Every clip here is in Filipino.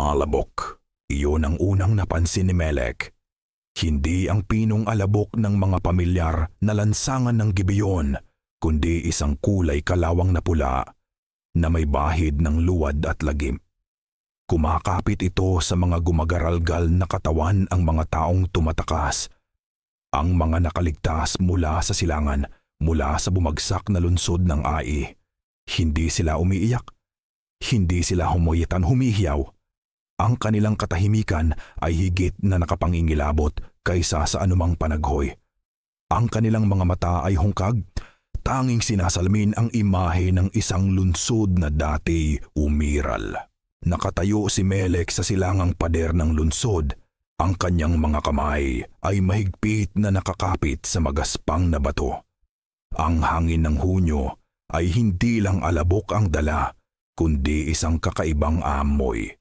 Alabok. Iyon ang unang napansin ni Melek. Hindi ang pinong alabok ng mga pamilyar na lansangan ng Gibeon, kundi isang kulay kalawang na pula na may bahid ng luwad at lagim. Kumakapit ito sa mga gumagaralgal na katawan ang mga taong tumatakas. Ang mga nakaligtas mula sa silangan, mula sa bumagsak na lunsod ng Ai. Hindi sila umiiyak. Hindi sila humihiyaw. Ang kanilang katahimikan ay higit na nakapangingilabot kaysa sa anumang panaghoy. Ang kanilang mga mata ay hungkag, tanging sinasalamin ang imahe ng isang lunsod na dati umiral. Nakatayo si Melek sa silangang pader ng lunsod. Ang kanyang mga kamay ay mahigpit na nakakapit sa magaspang na bato. Ang hangin ng Hunyo ay hindi lang alabok ang dala, kundi isang kakaibang amoy.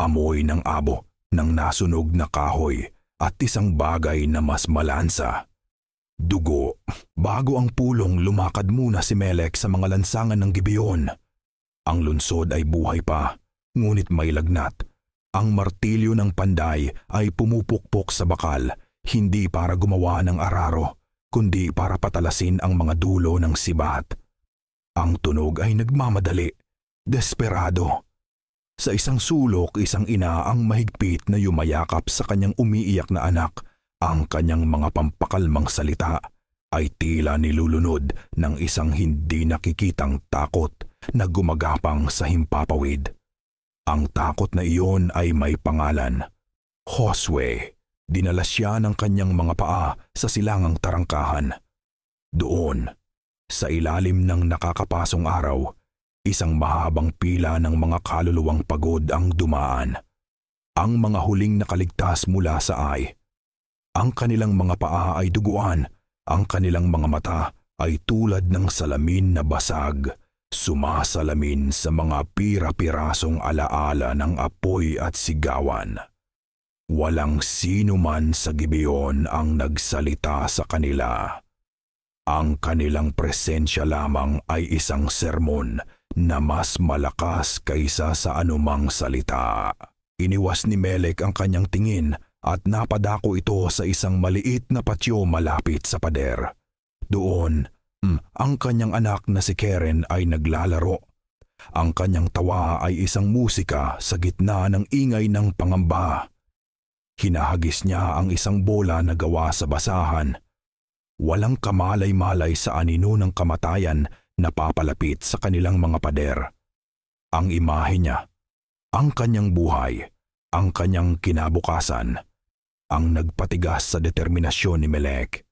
Amoy ng abo, ng nasunog na kahoy, at isang bagay na mas malansa. Dugo. Bago ang pulong, lumakad muna si Melek sa mga lansangan ng Gibeon. Ang lunsod ay buhay pa, ngunit may lagnat. Ang martilyo ng panday ay pumupukpok sa bakal, hindi para gumawa ng araro, kundi para patalasin ang mga dulo ng sibat. Ang tunog ay nagmamadali, desperado. Sa isang sulok, isang ina ang mahigpit na yumayakap sa kanyang umiiyak na anak. Ang kanyang mga pampakalmang salita ay tila nilulunod ng isang hindi nakikitang takot na gumagapang sa himpapawid. Ang takot na iyon ay may pangalan, Josue. Dinala siya ng kanyang mga paa sa silangang tarangkahan. Doon, sa ilalim ng nakakapasong araw, isang mahabang pila ng mga kaluluwang pagod ang dumaan. Ang mga huling nakaligtas mula sa Ai. Ang kanilang mga paa ay duguan, ang kanilang mga mata ay tulad ng salamin na basag, sumasalamin sa mga pira-pirasong alaala ng apoy at sigawan. Walang sino man sa Gibeon ang nagsalita sa kanila. Ang kanilang presensya lamang ay isang sermon na mas malakas kaysa sa anumang salita. Iniwas ni Melek ang kanyang tingin at napadako ito sa isang maliit na patio malapit sa pader. Doon, ang kanyang anak na si Keren ay naglalaro. Ang kanyang tawa ay isang musika sa gitna ng ingay ng pangamba. Hinahagis niya ang isang bola na gawa sa basahan. Walang kamalay-malay sa anino ng kamatayan na papalapit sa kanilang mga pader. Ang imahe niya, ang kanyang buhay, ang kanyang kinabukasan, ang nagpatigas sa determinasyon ni Melek.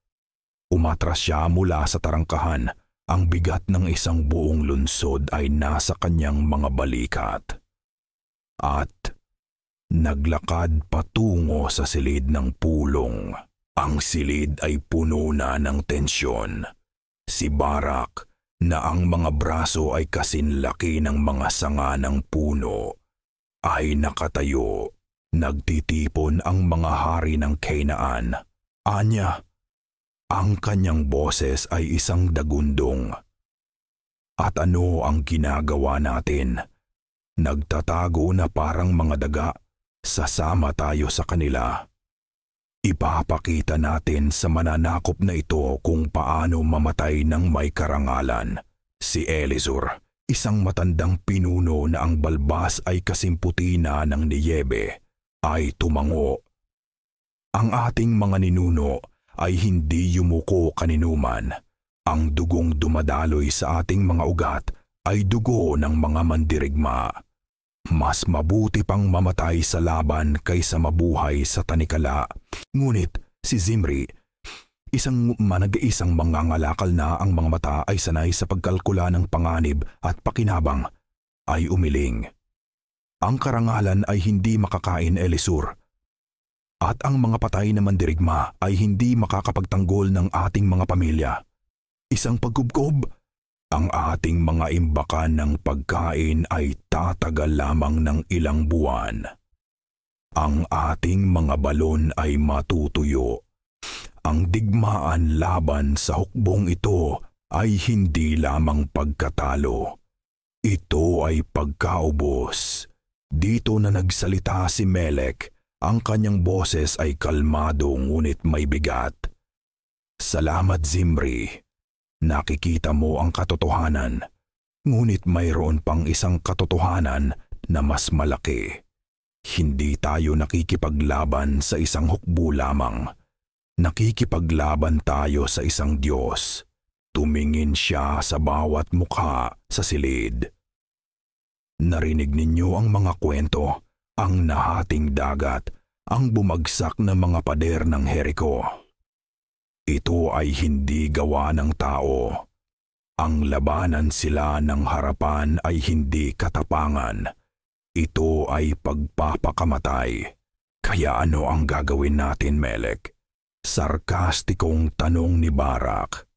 Umatras siya mula sa tarangkahan, ang bigat ng isang buong lunsod ay nasa kanyang mga balikat. At naglakad patungo sa silid ng pulong. Ang silid ay puno na ng tensyon. Si Barak, na ang mga braso ay kasinlaki ng mga sanga ng puno, ay nakatayo. Nagtitipon ang mga hari ng Kanaan. Anya, ang kanyang boses ay isang dagundong. At ano ang ginagawa natin? Nagtatago na parang mga daga, sasama tayo sa kanila. Ipapakita natin sa mananakop na ito kung paano mamatay ng may karangalan. Si Elizur, isang matandang pinuno na ang balbas ay kasimputi na ng niyebe, ay tumango. Ang ating mga ninuno ay hindi yumuko kaninuman. Ang dugong dumadaloy sa ating mga ugat ay dugo ng mga mandirigma. Mas mabuti pang mamatay sa laban kaysa mabuhay sa tanikala. Ngunit si Zimri, isang manag-iisang mangangalakal na ang mga mata ay sanay sa pagkalkula ng panganib at pakinabang, ay umiling. Ang karangalan ay hindi makakain, Elizur. At ang mga patay na mandirigma ay hindi makakapagtanggol ng ating mga pamilya. Isang pagkubkob. Ang ating mga imbakan ng pagkain ay tatagal lamang ng ilang buwan. Ang ating mga balon ay matutuyo. Ang digmaan laban sa hukbong ito ay hindi lamang pagkatalo. Ito ay pagkaubos. Dito na nagsalita si Melek. Ang kanyang boses ay kalmado ngunit may bigat. Salamat Zimri. Nakikita mo ang katotohanan. Ngunit mayroon pang isang katotohanan na mas malaki. Hindi tayo nakikipaglaban sa isang hukbo lamang. Nakikipaglaban tayo sa isang Diyos. Tumingin siya sa bawat mukha sa silid. Narinig ninyo ang mga kwento, ang nahating dagat, ang bumagsak na mga pader ng Jericho. Ito ay hindi gawa ng tao. Ang labanan sila ng harapan ay hindi katapangan. Ito ay pagpapakamatay. Kaya ano ang gagawin natin, Melek? Sarkastikong tanong ni Barak.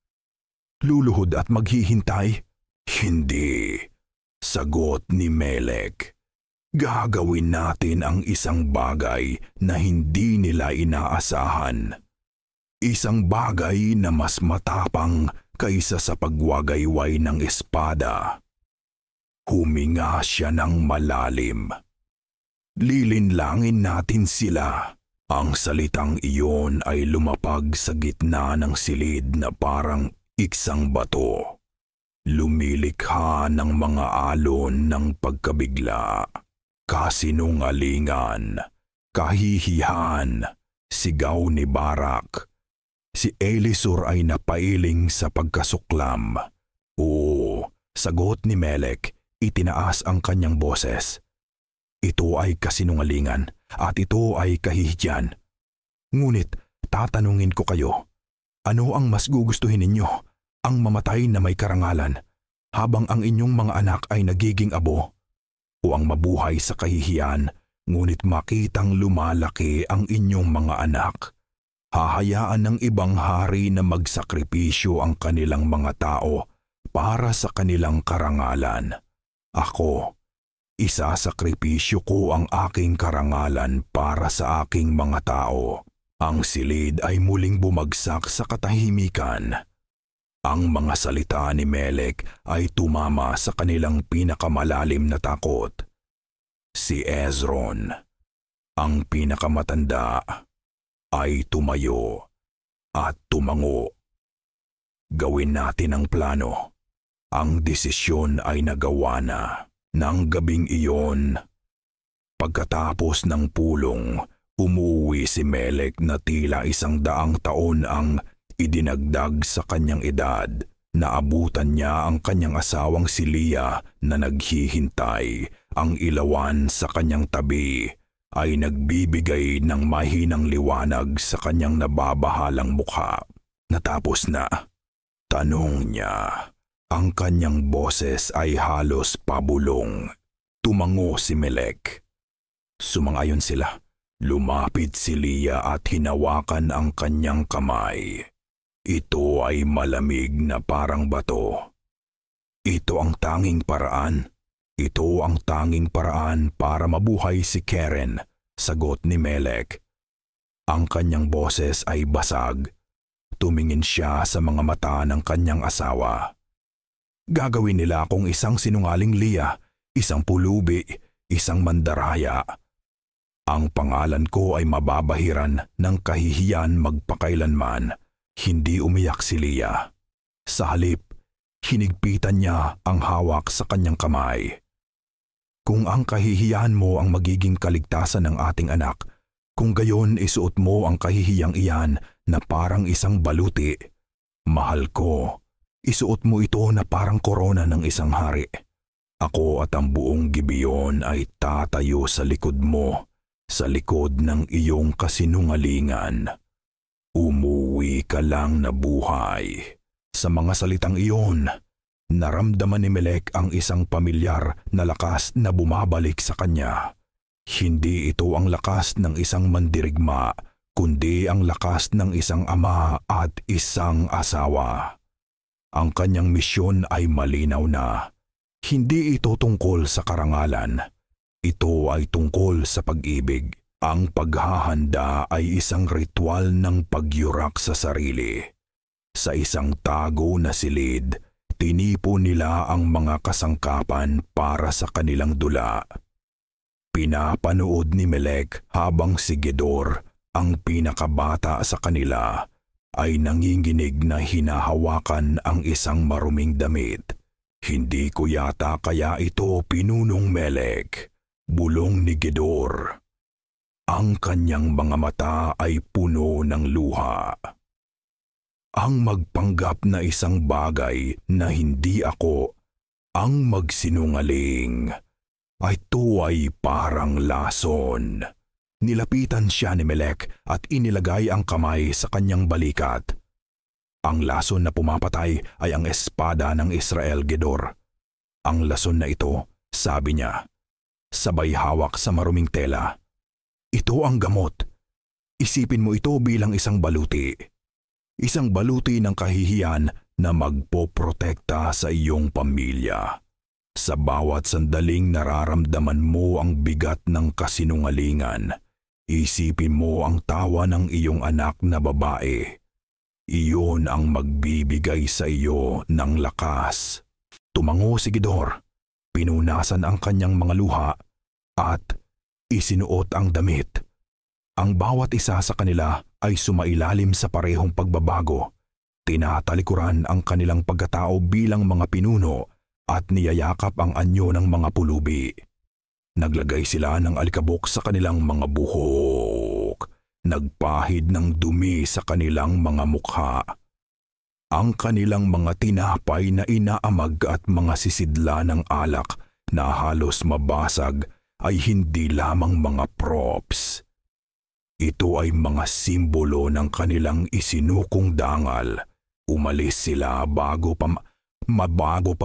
Luluhod at maghihintay? Hindi. Sagot ni Melek. Gagawin natin ang isang bagay na hindi nila inaasahan. Isang bagay na mas matapang kaysa sa pagwagayway ng espada. Huminga siya ng malalim. Lilinlangin natin sila. Ang salitang iyon ay lumapag sa gitna ng silid na parang iksang bato. Lumilikha ng mga alon ng pagkabigla. Kasinungalingan, kahihiyan, sigaw ni Barak. Si Elisur ay napailing sa pagkasuklam. Oo, sagot ni Melek, itinaas ang kanyang boses. Ito ay kasinungalingan at ito ay kahihiyan. Ngunit tatanungin ko kayo, ano ang mas gugustuhin ninyo? Ang mamatay na may karangalan habang ang inyong mga anak ay nagiging abo? O ang mabuhay sa kahihiyan ngunit makitang lumalaki ang inyong mga anak? Hahayaan ng ibang hari na magsakripisyo ang kanilang mga tao para sa kanilang karangalan. Ako, isasakripisyo ko ang aking karangalan para sa aking mga tao. Ang silid ay muling bumagsak sa katahimikan. Ang mga salita ni Melek ay tumama sa kanilang pinakamalalim na takot. Si Ezron, ang pinakamatanda, ay tumayo at tumango. Gawin natin ang plano. Ang desisyon ay nagawa na. Nang gabing iyon, pagkatapos ng pulong, umuwi si Melek na tila 100 taon ang idinagdag sa kanyang edad. Naabutan niya ang kanyang asawang si Leah na naghihintay. Ang ilawan sa kanyang tabi ay nagbibigay ng mahinang liwanag sa kanyang nababahalang mukha. Natapos na. Tanong niya. Ang kanyang boses ay halos pabulong. Tumango si Melek. Sumang-ayon sila. Lumapit si Leah at hinawakan ang kanyang kamay. Ito ay malamig na parang bato. Ito ang tanging paraan. Ito ang tanging paraan para mabuhay si Keren, sagot ni Melek. Ang kanyang boses ay basag. Tumingin siya sa mga mata ng kanyang asawa. Gagawin nila akong isang sinungaling Leah, isang pulubi, isang mandaraya. Ang pangalan ko ay mababahiran ng kahihiyan magpakailanman. Hindi umiyak si Leah. Sa halip, hinigpitan niya ang hawak sa kanyang kamay. Kung ang kahihiyan mo ang magiging kaligtasan ng ating anak, kung gayon isuot mo ang kahihiyang iyan na parang isang baluti, mahal ko, isuot mo ito na parang korona ng isang hari. Ako at ang buong Gibeon ay tatayo sa likod mo, sa likod ng iyong kasinungalingan. Umuwi ka lang na buhay. Sa mga salitang iyon, naramdaman ni Melek ang isang pamilyar na lakas na bumabalik sa kanya. Hindi ito ang lakas ng isang mandirigma, kundi ang lakas ng isang ama at isang asawa. Ang kanyang misyon ay malinaw na. Hindi ito tungkol sa karangalan. Ito ay tungkol sa pag-ibig. Ang paghahanda ay isang ritual ng pagyurak sa sarili. Sa isang tago na silid, tinipo nila ang mga kasangkapan para sa kanilang dula. Pinapanood ni Melek habang si Gedor, ang pinakabata sa kanila, ay nanginginig na hinahawakan ang isang maruming damit. Hindi ko yata kaya ito pinunong Melek, bulong ni Gedor. Ang kanyang mga mata ay puno ng luha. Ang magpanggap na isang bagay na hindi ako ang magsinungaling. Ito ay parang lason. Nilapitan siya ni Melek at inilagay ang kamay sa kanyang balikat. Ang lason na pumapatay ay ang espada ng Israel, Gedor. Ang lason na ito, sabi niya, sabay hawak sa maruming tela. Ito ang gamot. Isipin mo ito bilang isang baluti. Isang baluti ng kahihiyan na magpoprotekta sa iyong pamilya. Sa bawat sandaling nararamdaman mo ang bigat ng kasinungalingan, isipin mo ang tawa ng iyong anak na babae. Iyon ang magbibigay sa iyo ng lakas. Tumango si Gedor, pinunasan ang kanyang mga luha at isinuot ang damit. Ang bawat isa sa kanila ay sumailalim sa parehong pagbabago. Tinatalikuran ang kanilang pagkatao bilang mga pinuno at niyayakap ang anyo ng mga pulubi. Naglagay sila ng alikabok sa kanilang mga buhok. Nagpahid ng dumi sa kanilang mga mukha. Ang kanilang mga tinapay na inaamag at mga sisidla ng alak na halos mabasag ay hindi lamang mga props. Ito ay mga simbolo ng kanilang isinukong dangal. Umalis sila bago pa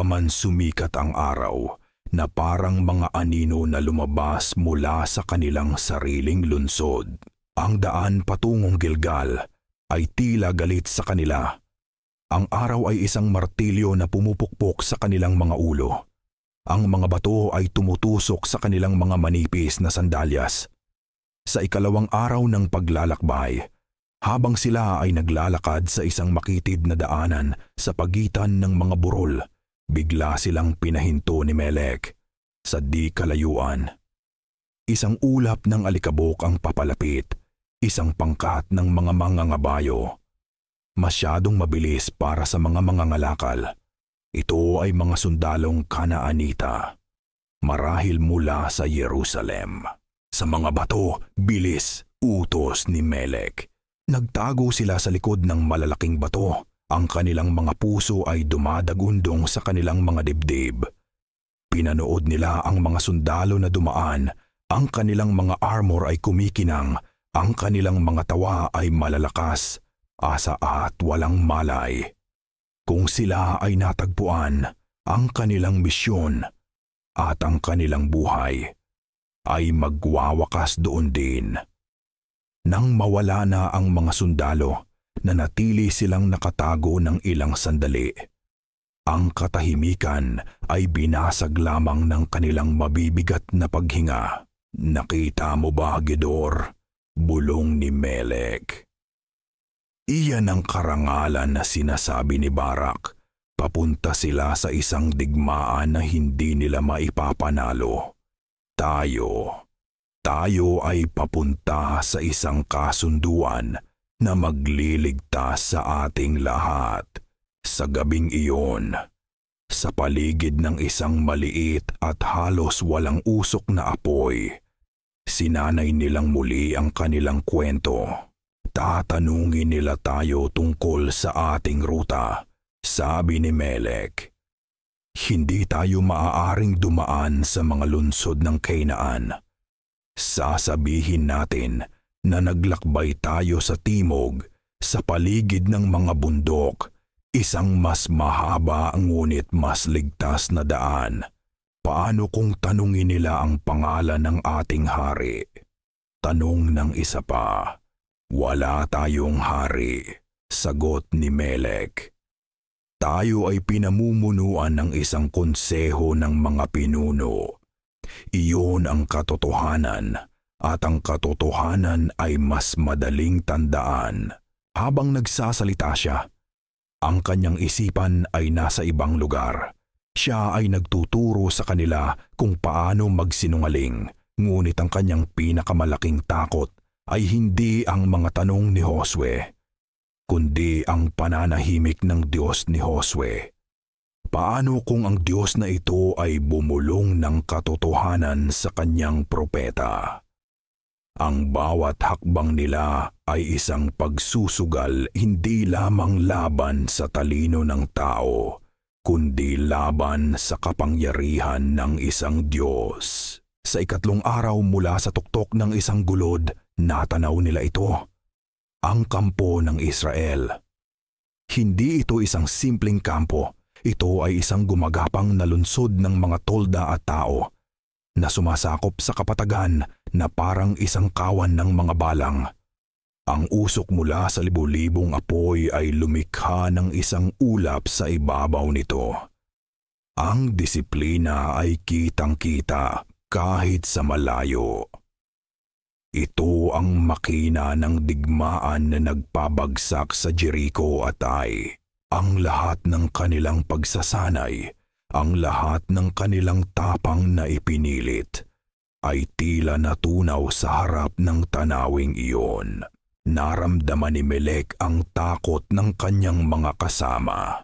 man sumikat ang araw, na parang mga anino na lumabas mula sa kanilang sariling lunsod. Ang daan patungong Gilgal ay tila galit sa kanila. Ang araw ay isang martilyo na pumupukpok sa kanilang mga ulo. Ang mga bato ay tumutusok sa kanilang mga manipis na sandalyas. Sa ikalawang araw ng paglalakbay, habang sila ay naglalakad sa isang makitid na daanan sa pagitan ng mga burol, bigla silang pinahinto ni Melek. Sa di kalayuan, isang ulap ng alikabok ang papalapit, isang pangkat ng mga mangangabayo. Masyadong mabilis para sa mga mangangalakal. Ito ay mga sundalong Kanaanita, marahil mula sa Jerusalem. Sa mga bato, bilis, utos ni Melek. Nagtago sila sa likod ng malalaking bato. Ang kanilang mga puso ay dumadagundong sa kanilang mga dibdib. Pinanood nila ang mga sundalo na dumaan. Ang kanilang mga armor ay kumikinang. Ang kanilang mga tawa ay malalakas, asa at walang malay. Kung sila ay natagpuan, ang kanilang misyon at ang kanilang buhay ay magwawakas doon din. Nang mawala na ang mga sundalo, nanatili silang nakatago ng ilang sandali. Ang katahimikan ay binasag lamang ng kanilang mabibigat na paghinga. Nakita mo ba, Gedor? Bulong ni Melek. Iyan ang karangalan na sinasabi ni Barak. Papunta sila sa isang digmaan na hindi nila maipapanalo. Tayo ay papunta sa isang kasunduan na magliligtas sa ating lahat. Sa gabing iyon, sa paligid ng isang maliit at halos walang usok na apoy, sinanay nilang muli ang kanilang kwento. Tatanungin nila tayo tungkol sa ating ruta, sabi ni Melek. Hindi tayo maaaring dumaan sa mga lungsod ng Canaan. Sasabihin natin na naglakbay tayo sa timog, sa paligid ng mga bundok, isang mas mahaba ngunit mas ligtas na daan. Paano kung tanungin nila ang pangalan ng ating hari? Tanong ng isa pa. Wala tayong hari, sagot ni Melek. Tayo ay pinamumunuan ng isang konseho ng mga pinuno. Iyon ang katotohanan, at ang katotohanan ay mas madaling tandaan. Habang nagsasalita siya, ang kanyang isipan ay nasa ibang lugar. Siya ay nagtuturo sa kanila kung paano magsinungaling, ngunit ang kanyang pinakamalaking takot ay hindi ang mga tanong ni Josue, kundi ang pananahimik ng Diyos ni Josue. Paano kung ang Diyos na ito ay bumulong ng katotohanan sa kanyang propeta? Ang bawat hakbang nila ay isang pagsusugal hindi lamang laban sa talino ng tao, kundi laban sa kapangyarihan ng isang Diyos. Sa ikatlong araw mula sa tuktok ng isang gulod, natanaw nila ito, ang kampo ng Israel. Hindi ito isang simpleng kampo, ito ay isang gumagapang na lungsod ng mga tolda at tao na sumasakop sa kapatagan na parang isang kawan ng mga balang. Ang usok mula sa libu-libong apoy ay lumikha ng isang ulap sa ibabaw nito. Ang disiplina ay kitang-kita kahit sa malayo. Ito ang makina ng digmaan na nagpabagsak sa Jericho at Ai. Ang lahat ng kanilang pagsasanay, ang lahat ng kanilang tapang na ipinilit, ay tila natunaw sa harap ng tanawing iyon. Naramdaman ni Melek ang takot ng kanyang mga kasama.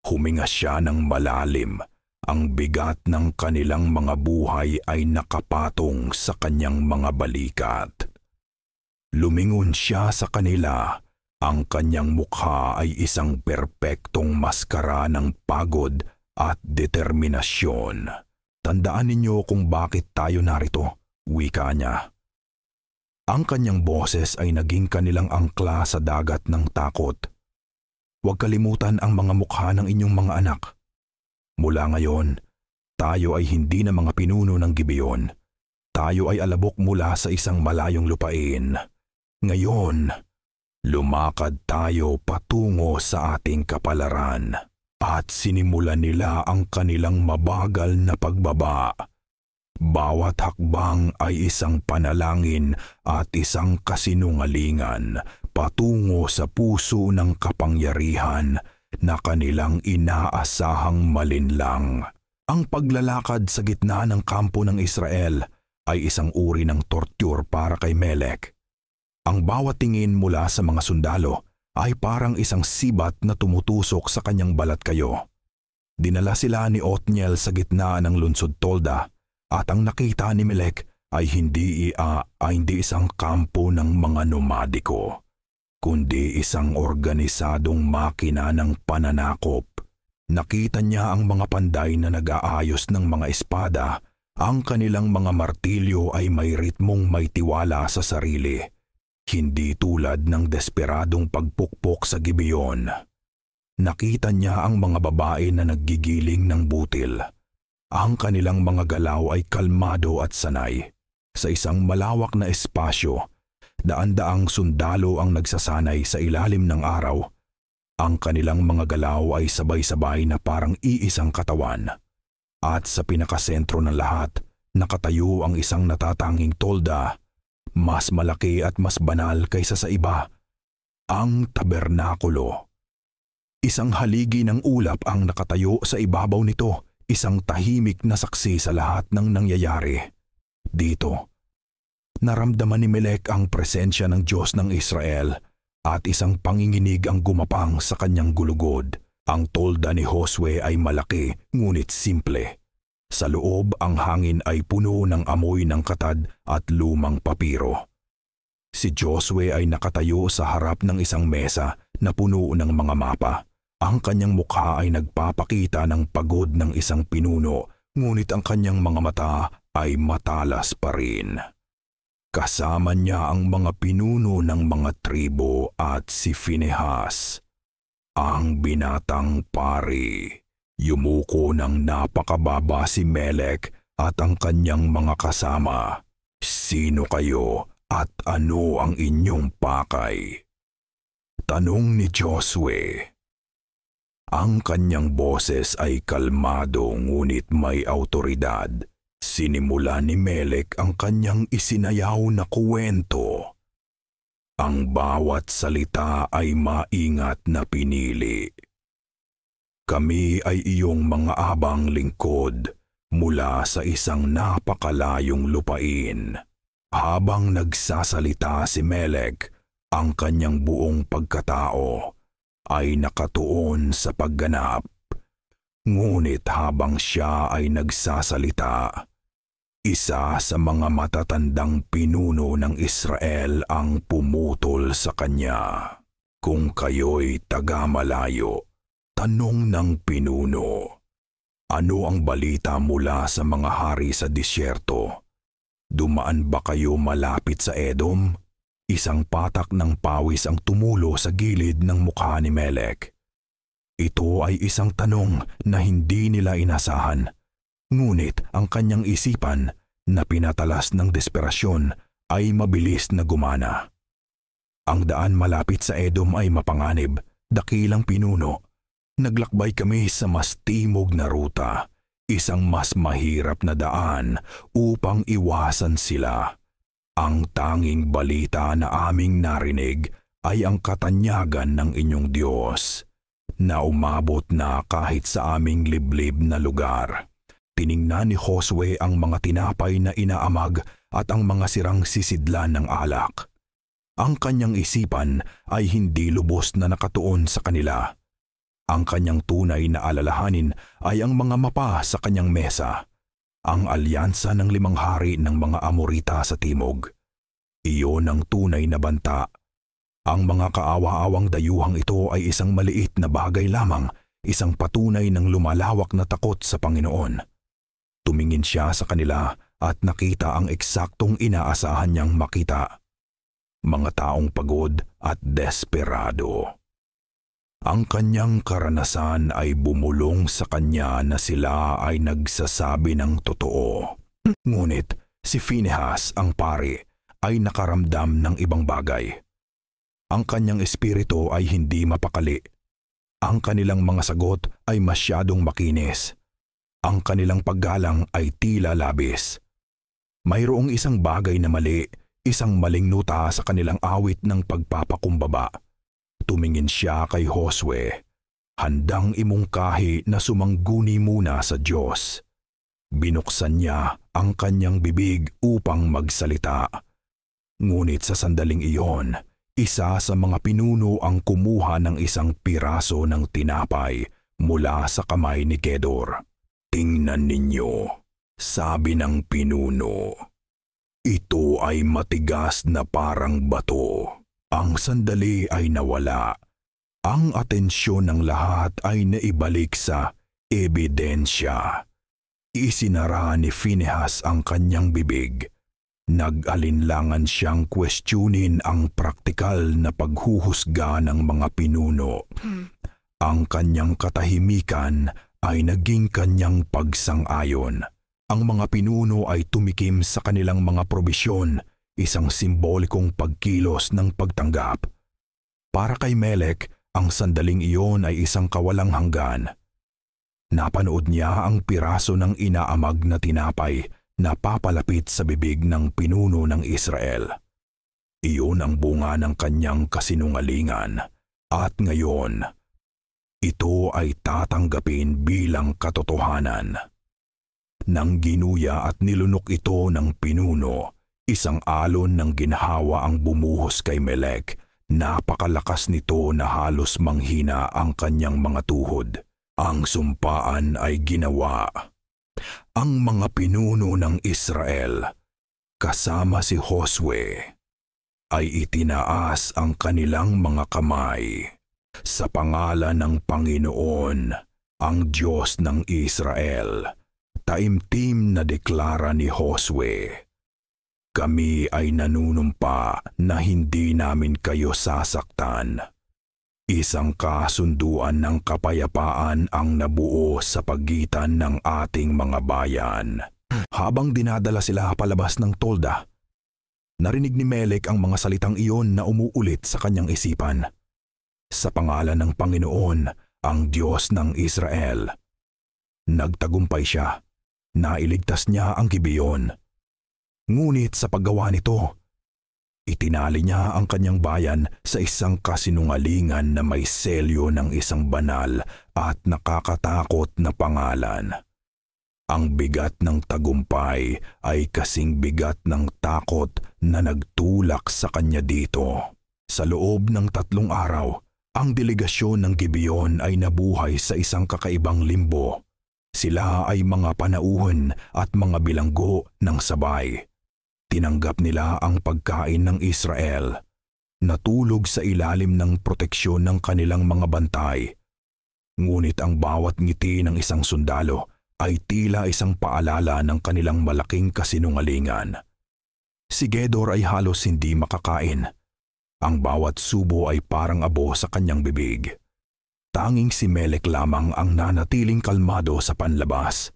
Huminga siya ng malalim. Ang bigat ng kanilang mga buhay ay nakapatong sa kanyang mga balikat. Lumingon siya sa kanila. Ang kanyang mukha ay isang perpektong maskara ng pagod at determinasyon. Tandaan ninyo kung bakit tayo narito, wika niya. Ang kanyang boses ay naging kanilang angkla sa dagat ng takot. Huwag kalimutan ang mga mukha ng inyong mga anak. Mula ngayon, tayo ay hindi na mga pinuno ng Gibeon. Tayo ay alabok mula sa isang malayong lupain. Ngayon, lumakad tayo patungo sa ating kapalaran. At sinimulan nila ang kanilang mabagal na pagbaba. Bawat hakbang ay isang panalangin at isang kasinungalingan patungo sa puso ng kapangyarihan na kanilang inaasahang malinlang. Ang paglalakad sa gitna ng kampo ng Israel ay isang uri ng torture para kay Melek. Ang bawat tingin mula sa mga sundalo ay parang isang sibat na tumutusok sa kanyang balat kayo. Dinala sila ni Othniel sa gitna ng lungsod Tolda at ang nakita ni Melek ay hindi isang kampo ng mga nomadiko, kundi isang organisadong makina ng pananakop. Nakita niya ang mga panday na nag-aayos ng mga espada, ang kanilang mga martilyo ay may ritmong may tiwala sa sarili. Hindi tulad ng desperadong pagpukpok sa Gibeon. Nakita niya ang mga babae na naggigiling ng butil. Ang kanilang mga galaw ay kalmado at sanay. Sa isang malawak na espasyo, daan-daang sundalo ang nagsasanay sa ilalim ng araw. Ang kanilang mga galaw ay sabay-sabay na parang iisang katawan. At sa pinakasentro ng lahat, nakatayo ang isang natatanging tolda, mas malaki at mas banal kaysa sa iba, ang tabernakulo. Isang haligi ng ulap ang nakatayo sa ibabaw nito, isang tahimik na saksi sa lahat ng nangyayari. Dito, naramdaman ni Melek ang presensya ng Diyos ng Israel at isang panginginig ang gumapang sa kanyang gulugod. Ang tolda ni Josue ay malaki ngunit simple. Sa loob, ang hangin ay puno ng amoy ng katad at lumang papiro. Si Josue ay nakatayo sa harap ng isang mesa na puno ng mga mapa. Ang kanyang mukha ay nagpapakita ng pagod ng isang pinuno, ngunit ang kanyang mga mata ay matalas pa rin. Kasama niya ang mga pinuno ng mga tribo at si Finehas, ang binatang pari. Yumuko ng napakababa si Melek at ang kanyang mga kasama. Sino kayo at ano ang inyong pakay? Tanong ni Josue. Ang kanyang boses ay kalmado ngunit may awtoridad. Sinimula ni Melek ang kanyang isinayaw na kuwento. Ang bawat salita ay maingat na pinili. Kami ay iyong mga abang lingkod. mula sa isang napakalayong lupain. Habang nagsasalita si Melek, ang kanyang buong pagkatao ay nakatuon sa pagganap. Ngunit habang siya ay nagsasalita, isa sa mga matatandang pinuno ng Israel ang pumutol sa kanya. Kung kayo'y taga-malayo, tanong ng pinuno, ano ang balita mula sa mga hari sa disyerto? Dumaan ba kayo malapit sa Edom? Isang patak ng pawis ang tumulo sa gilid ng mukha ni Melek. Ito ay isang tanong na hindi nila inasahan. Ngunit ang kanyang isipan na pinatalas ng desperasyon ay mabilis na gumana. Ang daan malapit sa Edom ay mapanganib, dakilang pinuno. Naglakbay kami sa mas timog na ruta, isang mas mahirap na daan upang iwasan sila. Ang tanging balita na aming narinig ay ang katanyagan ng inyong Diyos, na umabot na kahit sa aming liblib na lugar. Tiningnan ni Josue ang mga tinapay na inaamag at ang mga sirang sisidlan ng alak. Ang kanyang isipan ay hindi lubos na nakatuon sa kanila. Ang kanyang tunay na alalahanin ay ang mga mapa sa kanyang mesa, ang alyansa ng 5 hari ng mga Amorita sa timog. Iyon ang tunay na banta. Ang mga kaawa-awang dayuhang ito ay isang maliit na bagay lamang, isang patunay ng lumalawak na takot sa Panginoon. Tumingin siya sa kanila at nakita ang eksaktong inaasahan niyang makita. Mga taong pagod at desperado. Ang kanyang karanasan ay bumulong sa kanya na sila ay nagsasabi ng totoo. Ngunit si Phinehas ang pari ay nakaramdam ng ibang bagay. Ang kanyang espiritu ay hindi mapakali. Ang kanilang mga sagot ay masyadong makinis. Ang kanilang paggalang ay tila labis. Mayroong isang bagay na mali, isang maling nuta sa kanilang awit ng pagpapakumbaba. Tumingin siya kay Josue, handang imungkahi na sumangguni muna sa Diyos. Binuksan niya ang kanyang bibig upang magsalita. Ngunit sa sandaling iyon, isa sa mga pinuno ang kumuha ng isang piraso ng tinapay mula sa kamay ni Kedor. Tingnan ninyo, sabi ng pinuno. Ito ay matigas na parang bato. Ang sandali ay nawala. Ang atensyon ng lahat ay naibalik sa ebidensya. Isinara ni Phinehas ang kanyang bibig. Nag-alinlangan siyang questionin ang praktikal na paghuhusga ng mga pinuno. Ang kanyang katahimikan ay naging kanyang pagsang-ayon. Ang mga pinuno ay tumikim sa kanilang mga probisyon, isang simbolikong pagkilos ng pagtanggap. Para kay Melek, ang sandaling iyon ay isang kawalang hanggan. Napanood niya ang piraso ng inaamag na tinapay na papalapit sa bibig ng pinuno ng Israel. Iyon ang bunga ng kanyang kasinungalingan at ngayon, ito ay tatanggapin bilang katotohanan. Nang ginuya at nilunok ito ng pinuno, isang alon ng ginhawa ang bumuhos kay Melek. Napakalakas nito na halos manghina ang kanyang mga tuhod. Ang sumpaan ay ginawa. Ang mga pinuno ng Israel, kasama si Josue, ay itinaas ang kanilang mga kamay. Sa pangalan ng Panginoon, ang Diyos ng Israel, taimtim na deklara ni Josue, kami ay nanunumpa na hindi namin kayo sasaktan. Isang kasunduan ng kapayapaan ang nabuo sa pagitan ng ating mga bayan. Habang dinadala sila palabas ng tolda, narinig ni Melek ang mga salitang iyon na umuulit sa kanyang isipan. Sa pangalan ng Panginoon, ang Diyos ng Israel. Nagtagumpay siya. Nailigtas niya ang Gibeon. Ngunit sa paggawa nito, itinali niya ang kanyang bayan sa isang kasinungalingan na may selyo ng isang banal at nakakatakot na pangalan. Ang bigat ng tagumpay ay kasing bigat ng takot na nagtulak sa kanya dito. Sa loob ng 3 araw, ang delegasyon ng Gibeon ay nabuhay sa isang kakaibang limbo. Sila ay mga panauhin at mga bilanggo ng sabay. Tinanggap nila ang pagkain ng Israel. Natulog sa ilalim ng proteksyon ng kanilang mga bantay. Ngunit ang bawat ngiti ng isang sundalo ay tila isang paalala ng kanilang malaking kasinungalingan. Si Gedor ay halos hindi makakain. Ang bawat subo ay parang abo sa kanyang bibig. Tanging si Melek lamang ang nanatiling kalmado sa panlabas.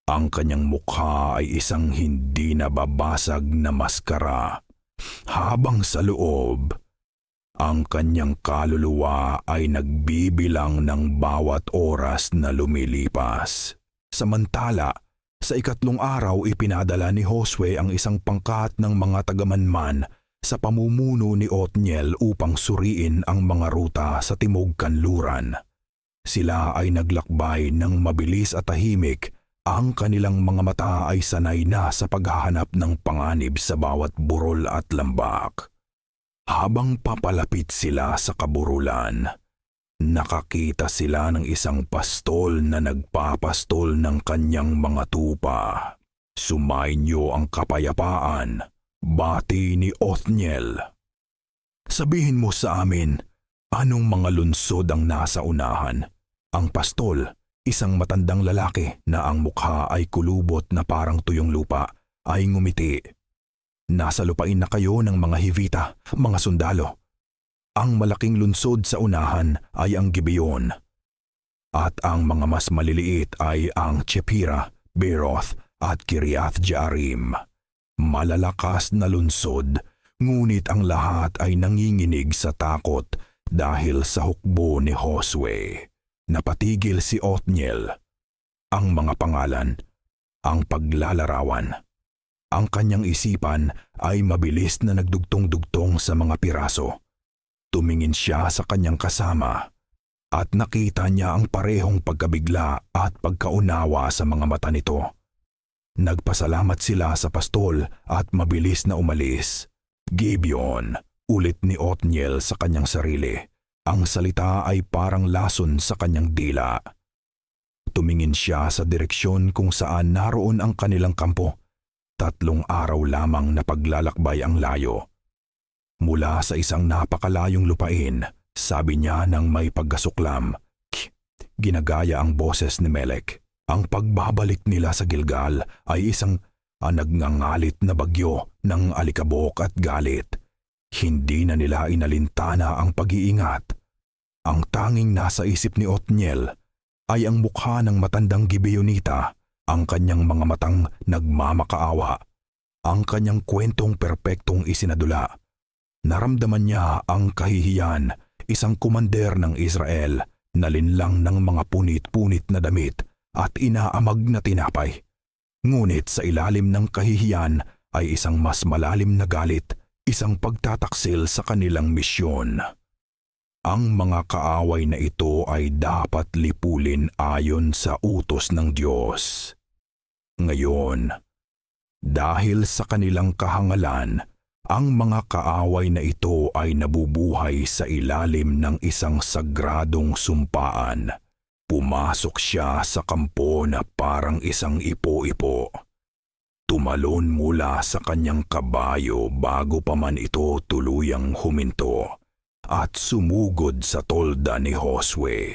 Ang kanyang mukha ay isang hindi nababasag na maskara. Habang sa loob, ang kanyang kaluluwa ay nagbibilang ng bawat oras na lumilipas. Samantala, sa 3 araw ipinadala ni Josue ang isang pangkat ng mga tagamanman sa pamumuno ni Othniel upang suriin ang mga ruta sa Timog Kanluran. Sila ay naglakbay ng mabilis at tahimik. Ang kanilang mga mata ay sanay na sa paghahanap ng panganib sa bawat burol at lambak. Habang papalapit sila sa kaburulan, nakakita sila ng isang pastol na nagpapastol ng kanyang mga tupa. Sumainyo ang kapayapaan, bati ni Othniel. Sabihin mo sa amin, anong mga lunsod ang nasa unahan? Ang pastol, isang matandang lalaki na ang mukha ay kulubot na parang tuyong lupa, ay ngumiti. Nasa lupain na kayo ng mga Hivita, mga sundalo. Ang malaking lunsod sa unahan ay ang Gibeon. At ang mga mas maliliit ay ang Chepira, Beeroth at Kiriath Jearim. Malalakas na lunsod, ngunit ang lahat ay nanginginig sa takot dahil sa hukbo ni Josue. Napatigil si Othniel. Ang mga pangalan, ang paglalarawan. Ang kanyang isipan ay mabilis na nagdugtong-dugtong sa mga piraso. Tumingin siya sa kanyang kasama at nakita niya ang parehong pagkabigla at pagkaunawa sa mga mata nito. Nagpasalamat sila sa pastol at mabilis na umalis. Gibeon, ulit ni Othniel sa kanyang sarili. Ang salita ay parang lason sa kanyang dila. Tumingin siya sa direksyon kung saan naroon ang kanilang kampo. 3 araw lamang na paglalakbay ang layo. Mula sa isang napakalayong lupain, sabi niya ng may pagkasuklam. Ginagaya ang boses ni Melek. Ang pagbabalik nila sa Gilgal ay isang nagngangalit na bagyo ng alikabok at galit. Hindi na nila inalintana ang pag-iingat. Ang tanging nasa isip ni Othniel ay ang mukha ng matandang Gibeonita, ang kanyang mga matang nagmamakaawa, ang kanyang kwentong perpektong isinadula. Naramdaman niya ang kahihiyan, isang kumander ng Israel na linlang ng mga punit-punit na damit at inaamag na tinapay. Ngunit sa ilalim ng kahihiyan ay isang mas malalim na galit, isang pagtataksil sa kanilang misyon. Ang mga kaaway na ito ay dapat lipulin ayon sa utos ng Diyos. Ngayon, dahil sa kanilang kahangalan, ang mga kaaway na ito ay nabubuhay sa ilalim ng isang sagradong sumpaan. Pumasok siya sa kampo na parang isang ipo-ipo. Tumalon mula sa kanyang kabayo bago pa man ito tuluyang huminto at sumugod sa tolda ni Josue.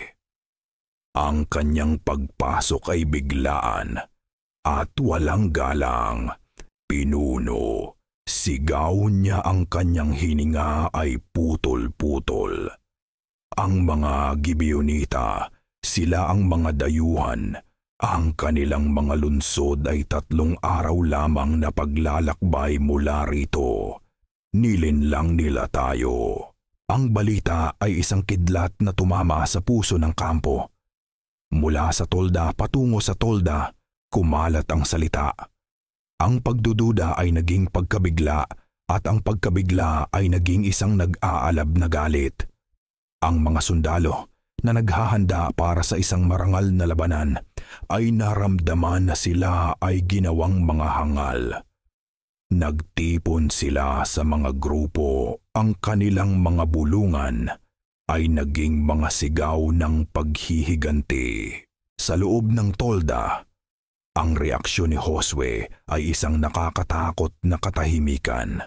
Ang kanyang pagpasok ay biglaan at walang galang. Pinuno. Sigaw niya ang kanyang hininga ay putol-putol. Ang mga Gibeonita, sila ang mga dayuhan. Ang kanilang mga lunsod ay 3 araw lamang na paglalakbay mula rito. Nilinlang nila tayo. Ang balita ay isang kidlat na tumama sa puso ng kampo. Mula sa tolda patungo sa tolda, kumalat ang salita. Ang pagdududa ay naging pagkabigla at ang pagkabigla ay naging isang nag-aalab na galit. Ang mga sundalo, na naghahanda para sa isang marangal na labanan, ay naramdaman na sila ay ginawang mga hangal. Nagtipon sila sa mga grupo, ang kanilang mga bulungan ay naging mga sigaw ng paghihiganti. Sa loob ng tolda, ang reaksyon ni Josue ay isang nakakatakot na katahimikan.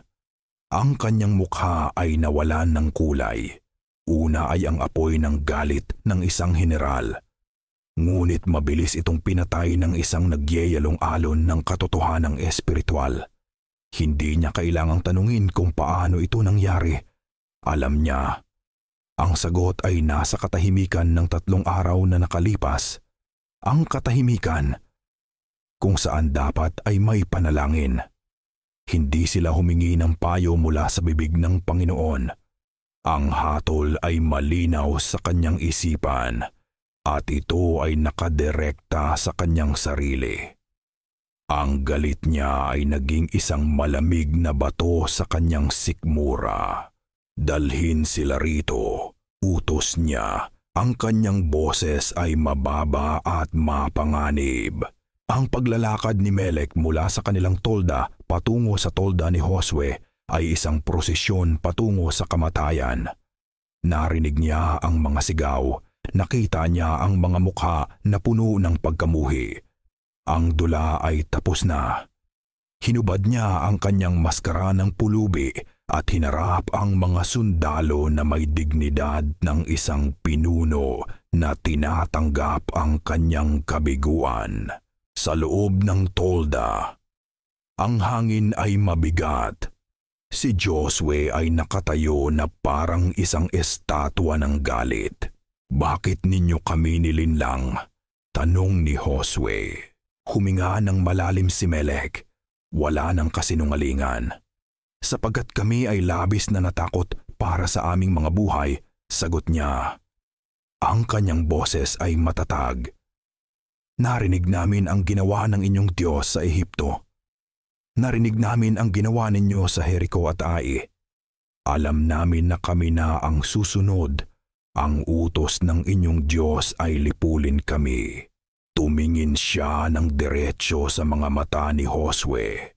Ang kanyang mukha ay nawalan ng kulay. Una ay ang apoy ng galit ng isang general. Ngunit mabilis itong pinatay ng isang nagyeyalong alon ng katotohanang espiritual. Hindi niya kailangang tanungin kung paano ito nangyari. Alam niya. Ang sagot ay nasa katahimikan ng 3 araw na nakalipas. Ang katahimikan kung saan dapat ay may panalangin. Hindi sila humingi ng payo mula sa bibig ng Panginoon. Ang hatol ay malinaw sa kanyang isipan at ito ay nakadirekta sa kanyang sarili. Ang galit niya ay naging isang malamig na bato sa kanyang sikmura. Dalhin sila rito, utos niya. Ang kanyang boses ay mababa at mapanganib. Ang paglalakad ni Melek mula sa kanilang tolda patungo sa tolda ni Josue ay isang prosesyon patungo sa kamatayan. Narinig niya ang mga sigaw, nakita niya ang mga mukha na puno ng pagkamuhi. Ang dula ay tapos na. Hinubad niya ang kanyang maskara ng pulubi at hinarap ang mga sundalo na may dignidad ng isang pinuno na tinatanggap ang kanyang kabiguan. Sa loob ng tolda, ang hangin ay mabigat. Si Josue ay nakatayo na parang isang estatwa ng galit. "Bakit ninyo kami nilinlang?" tanong ni Josue. Huminga ng malalim si Melek. Wala ng kasinungalingan. "Sapagkat kami ay labis na natakot para sa aming mga buhay," sagot niya. Ang kanyang boses ay matatag. "Narinig namin ang ginawa ng inyong Diyos sa Ehipto. Narinig namin ang ginawa ninyo sa Jericho at Ai. Alam namin na kami na ang susunod. Ang utos ng inyong Diyos ay lipulin kami." Tumingin siya ng diretsyo sa mga mata ni Josue.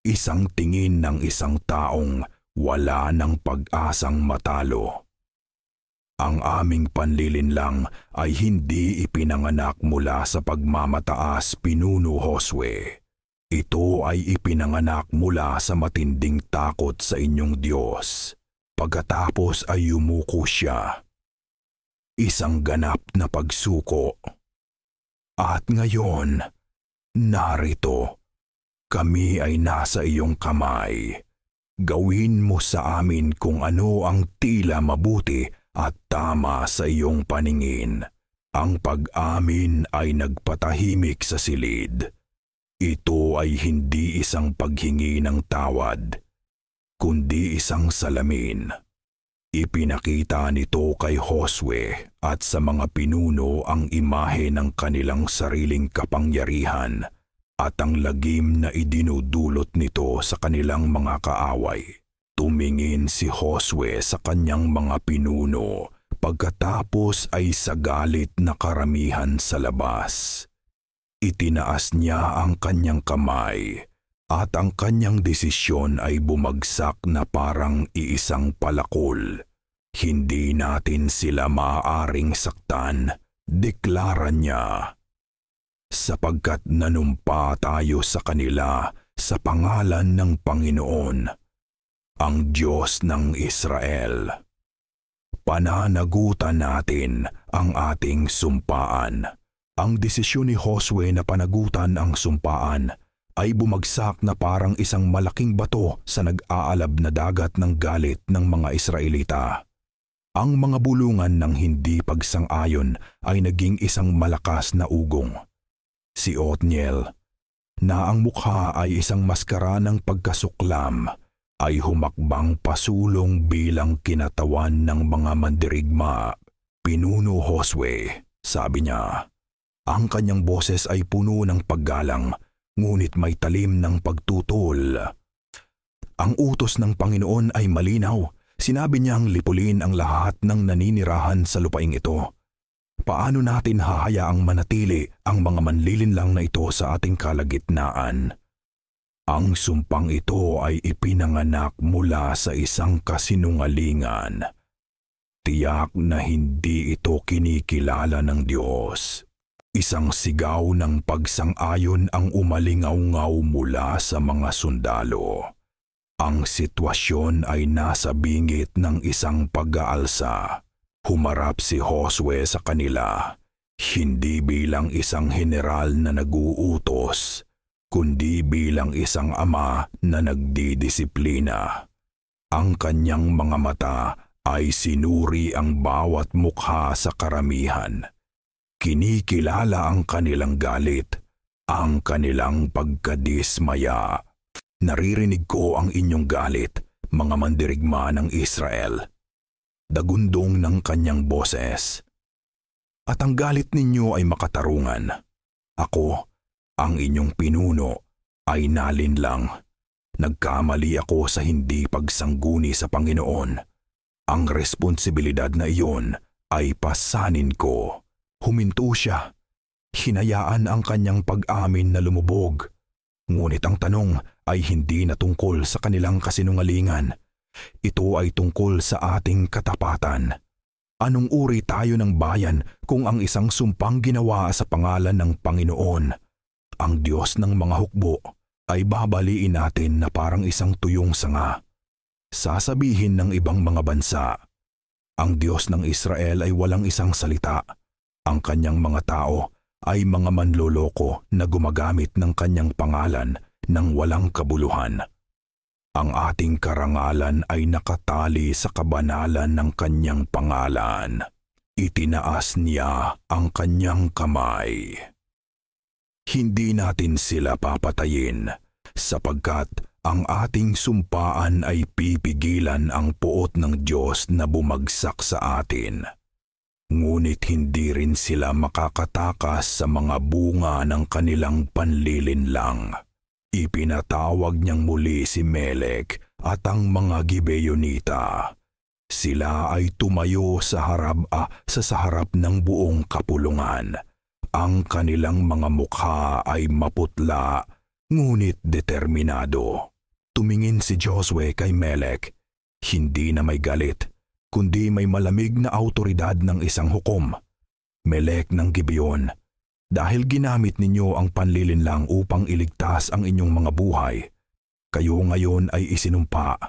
Isang tingin ng isang taong wala ng pag-asang matalo. "Ang aming panlilinlang ay hindi ipinanganak mula sa pagmamataas, Pinuno Josue. Ito ay ipinanganak mula sa matinding takot sa inyong Diyos." Pagkatapos ay yumuko siya. Isang ganap na pagsuko. "At ngayon, narito, kami ay nasa iyong kamay. Gawin mo sa amin kung ano ang tila mabuti at tama sa iyong paningin." Ang pag-amin ay nagpatahimik sa silid. Ito ay hindi isang paghingi ng tawad, kundi isang salamin. Ipinakita nito kay Josue at sa mga pinuno ang imahe ng kanilang sariling kapangyarihan at ang lagim na idinudulot nito sa kanilang mga kaaway. Tumingin si Josue sa kanyang mga pinuno, pagkatapos ay sa galit na karamihan sa labas. Itinaas niya ang kanyang kamay at ang kanyang desisyon ay bumagsak na parang iisang palakol. "Hindi natin sila maaaring saktan," deklara niya. "Sapagkat nanumpa tayo sa kanila sa pangalan ng Panginoon, ang Diyos ng Israel. Pananagutan natin ang ating sumpaan." Ang desisyon ni Josue na panagutan ang sumpaan ay bumagsak na parang isang malaking bato sa nag-aalab na dagat ng galit ng mga Israelita. Ang mga bulungan ng hindi pagsang-ayon ay naging isang malakas na ugong. Si Othniel, na ang mukha ay isang maskara ng pagkasuklam, ay humakbang pasulong bilang kinatawan ng mga mandirigma. "Pinuno Josue," sabi niya. Ang kanyang boses ay puno ng paggalang, ngunit may talim ng pagtutol. "Ang utos ng Panginoon ay malinaw. Sinabi niyang lipulin ang lahat ng naninirahan sa lupaing ito. Paano natin hahayaang manatili ang mga manlilinlang na ito sa ating kalagitnaan? Ang sumpang ito ay ipinanganak mula sa isang kasinungalingan. Tiyak na hindi ito kinikilala ng Diyos. Isang sigaw ng pagsang-ayon ang umalingaw-ngaw mula sa mga sundalo. Ang sitwasyon ay nasa bingit ng isang pag-aalsa. Humarap si Josue sa kanila, hindi bilang isang heneral na nag-uutos, kundi bilang isang ama na nagdidisiplina. Ang kanyang mga mata ay sinuri ang bawat mukha sa karamihan. Kinikilala ang kanilang galit, ang kanilang pagkadismaya. Naririnig ko ang inyong galit, mga mandirigma ng Israel. Dagundong ng kanyang boses. At ang galit ninyo ay makatarungan. Ako, ang inyong pinuno, ay nalinlang. Nagkamali ako sa hindi pagsangguni sa Panginoon. Ang responsibilidad na iyon ay pasanin ko. Huminto siya. Hinayaan ang kanyang pag-amin na lumubog. Ngunit ang tanong ay hindi na tungkol sa kanilang kasinungalingan. Ito ay tungkol sa ating katapatan. Anong uri tayo ng bayan kung ang isang sumpang ginawa sa pangalan ng Panginoon, ang Diyos ng mga hukbo, ay babaliin natin na parang isang tuyong sanga? Sasabihin ng ibang mga bansa, ang Diyos ng Israel ay walang isang salita. Ang kanyang mga tao ay mga manloloko na gumagamit ng kanyang pangalan ng walang kabuluhan. Ang ating karangalan ay nakatali sa kabanalan ng kanyang pangalan. Itinaas niya ang kanyang kamay. Hindi natin sila papatayin sapagkat ang ating sumpaan ay pipigilan ang puot ng Diyos na bumagsak sa atin. Ngunit hindi rin sila makakatakas sa mga bunga ng kanilang panlilinlang. Ipinatawag niyang muli si Melek at ang mga Gibeyonita. Sila ay tumayo sa harap ng buong kapulungan. Ang kanilang mga mukha ay maputla, ngunit determinado. Tumingin si Josue kay Melek, hindi na may galit, kundi may malamig na awtoridad ng isang hukom. Melek ng Gibeon, dahil ginamit ninyo ang panlilinlang upang iligtas ang inyong mga buhay, kayo ngayon ay isinumpa.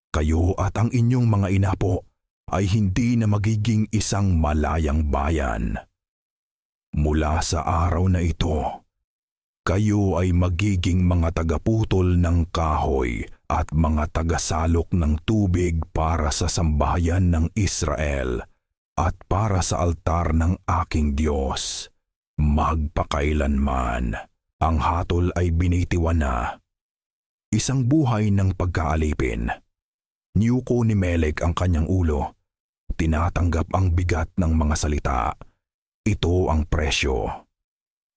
Kayo at ang inyong mga inapo ay hindi na magiging isang malayang bayan. Mula sa araw na ito, kayo ay magiging mga tagaputol ng kahoy at mga tagasalok ng tubig para sa sambahayan ng Israel at para sa altar ng aking Diyos. Magpakailanman, ang hatol ay binitiwan na. Isang buhay ng pagkaalipin. Niyuko ni Melek ang kanyang ulo. Tinatanggap ang bigat ng mga salita. Ito ang presyo.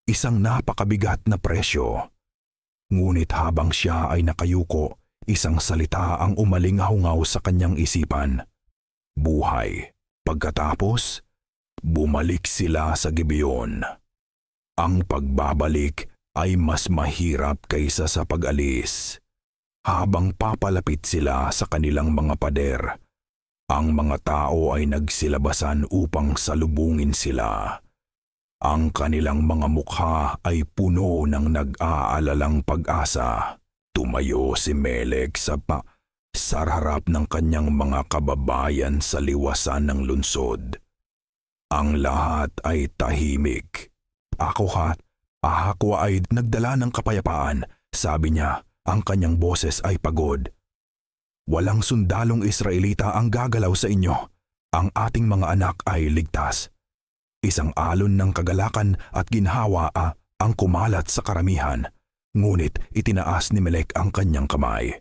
Isang napakabigat na presyo. Ngunit habang siya ay nakayuko, isang salita ang umalingaw-ngaw sa kanyang isipan. Buhay. Pagkatapos, bumalik sila sa Gibeon. Ang pagbabalik ay mas mahirap kaysa sa pag-alis. Habang papalapit sila sa kanilang mga pader, ang mga tao ay nagsilabasan upang salubungin sila. Ang kanilang mga mukha ay puno ng nag-aalalang pag-asa. Tumayo si Melek sa harap ng kanyang mga kababayan sa liwasan ng lungsod. Ang lahat ay tahimik. Ako ay nagdala ng kapayapaan, sabi niya, ang kanyang boses ay pagod. Walang sundalong Israelita ang gagalaw sa inyo. Ang ating mga anak ay ligtas. Isang alon ng kagalakan at ginhawa ang kumalat sa karamihan, ngunit itinaas ni Melek ang kanyang kamay.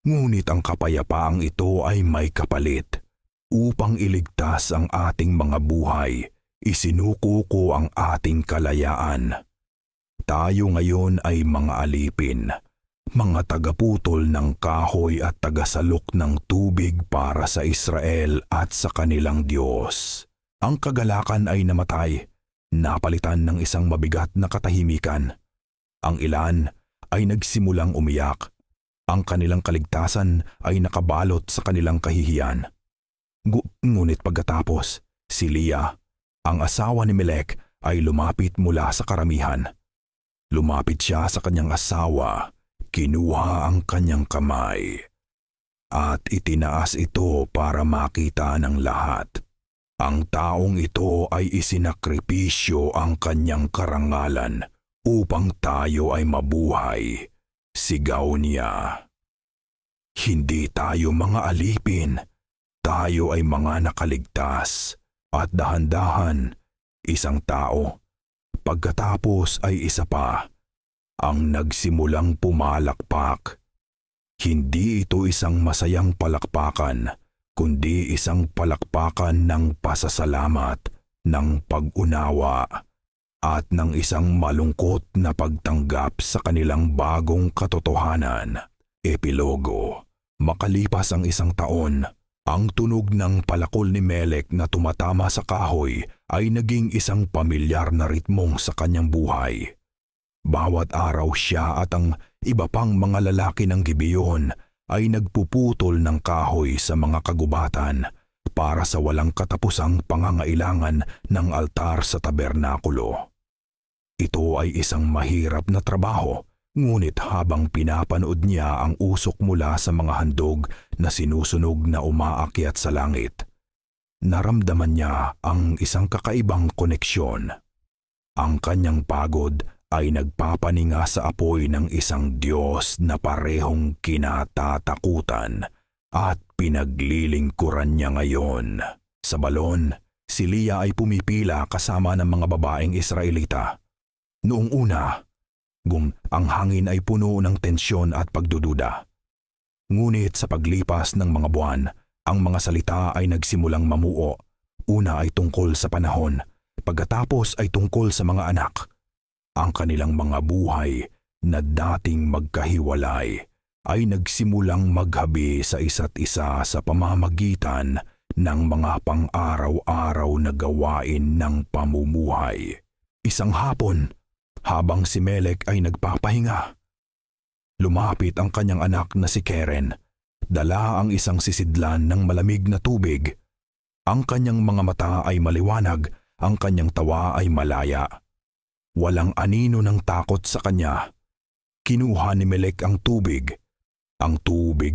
Ngunit ang kapayapaang ito ay may kapalit. Upang iligtas ang ating mga buhay, isinuko ko ang ating kalayaan. Tayo ngayon ay mga alipin. mga tagaputol ng kahoy at tagasalok ng tubig para sa Israel at sa kanilang Diyos. Ang kagalakan ay namatay, napalitan ng isang mabigat na katahimikan. Ang ilan ay nagsimulang umiyak. Ang kanilang kaligtasan ay nakabalot sa kanilang kahihiyan. Ngunit pagkatapos, si Leah, ang asawa ni Melek, ay lumapit mula sa karamihan. Lumapit siya sa kanyang asawa, kinuha ang kanyang kamay, at itinaas ito para makita ng lahat. Ang taong ito ay isinakripisyo ang kanyang karangalan upang tayo ay mabuhay. Sigaw niya. Hindi tayo mga alipin, tayo ay mga nakaligtas, at dahan-dahan, isang tao, pagkatapos ay isa pa, ang nagsimulang pumalakpak. Hindi ito isang masayang palakpakan, kundi isang palakpakan ng pasasalamat, ng pag-unawa, at ng isang malungkot na pagtanggap sa kanilang bagong katotohanan. Epilogo. Makalipas ang isang taon, ang tunog ng palakol ni Melek na tumatama sa kahoy ay naging isang pamilyar na ritmong sa kanyang buhay. Bawat araw siya at ang iba pang mga lalaki ng Gibeon ay nagpuputol ng kahoy sa mga kagubatan para sa walang katapusang pangangailangan ng altar sa tabernakulo. Ito ay isang mahirap na trabaho, ngunit habang pinapanood niya ang usok mula sa mga handog na sinusunog na umaakyat sa langit, naramdaman niya ang isang kakaibang koneksyon. Ang kanyang pagod ay nagpapaninga sa apoy ng isang Diyos na parehong kinatatakutan at pinaglilingkuran niya ngayon. Sa balon, si Leah ay pumipila kasama ng mga babaeng Israelita. Noong una, ang hangin ay puno ng tensyon at pagdududa. Ngunit sa paglipas ng mga buwan, ang mga salita ay nagsimulang mamuo. Una ay tungkol sa panahon, pagkatapos ay tungkol sa mga anak. Ang kanilang mga buhay na dating magkahiwalay ay nagsimulang maghabi sa isa't isa sa pamamagitan ng mga pang-araw-araw na gawain ng pamumuhay. Isang hapon, habang si Melek ay nagpapahinga, lumapit ang kanyang anak na si Keren. Dala ang isang sisidlan ng malamig na tubig. Ang kanyang mga mata ay maliwanag, ang kanyang tawa ay malaya. Walang anino ng takot sa kanya. Kinuha ni Melek ang tubig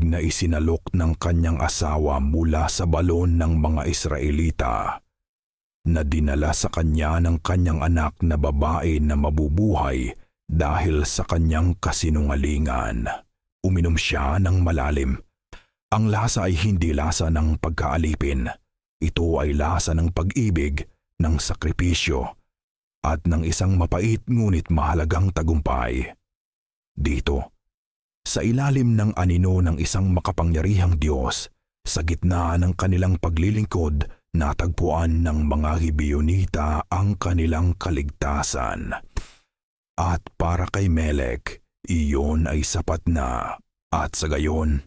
na isinalok ng kanyang asawa mula sa balon ng mga Israelita, na dinala sa kanya ng kanyang anak na babae na mabubuhay dahil sa kanyang kasinungalingan. Uminom siya ng malalim. Ang lasa ay hindi lasa ng pagkaalipin. Ito ay lasa ng pag-ibig, ng sakripisyo, at ng isang mapait ngunit mahalagang tagumpay. Dito, sa ilalim ng anino ng isang makapangyarihang Diyos, sa gitna ng kanilang paglilingkod, natagpuan ng mga Gibeonita ang kanilang kaligtasan. At para kay Melek, iyon ay sapat na. At sa gayon,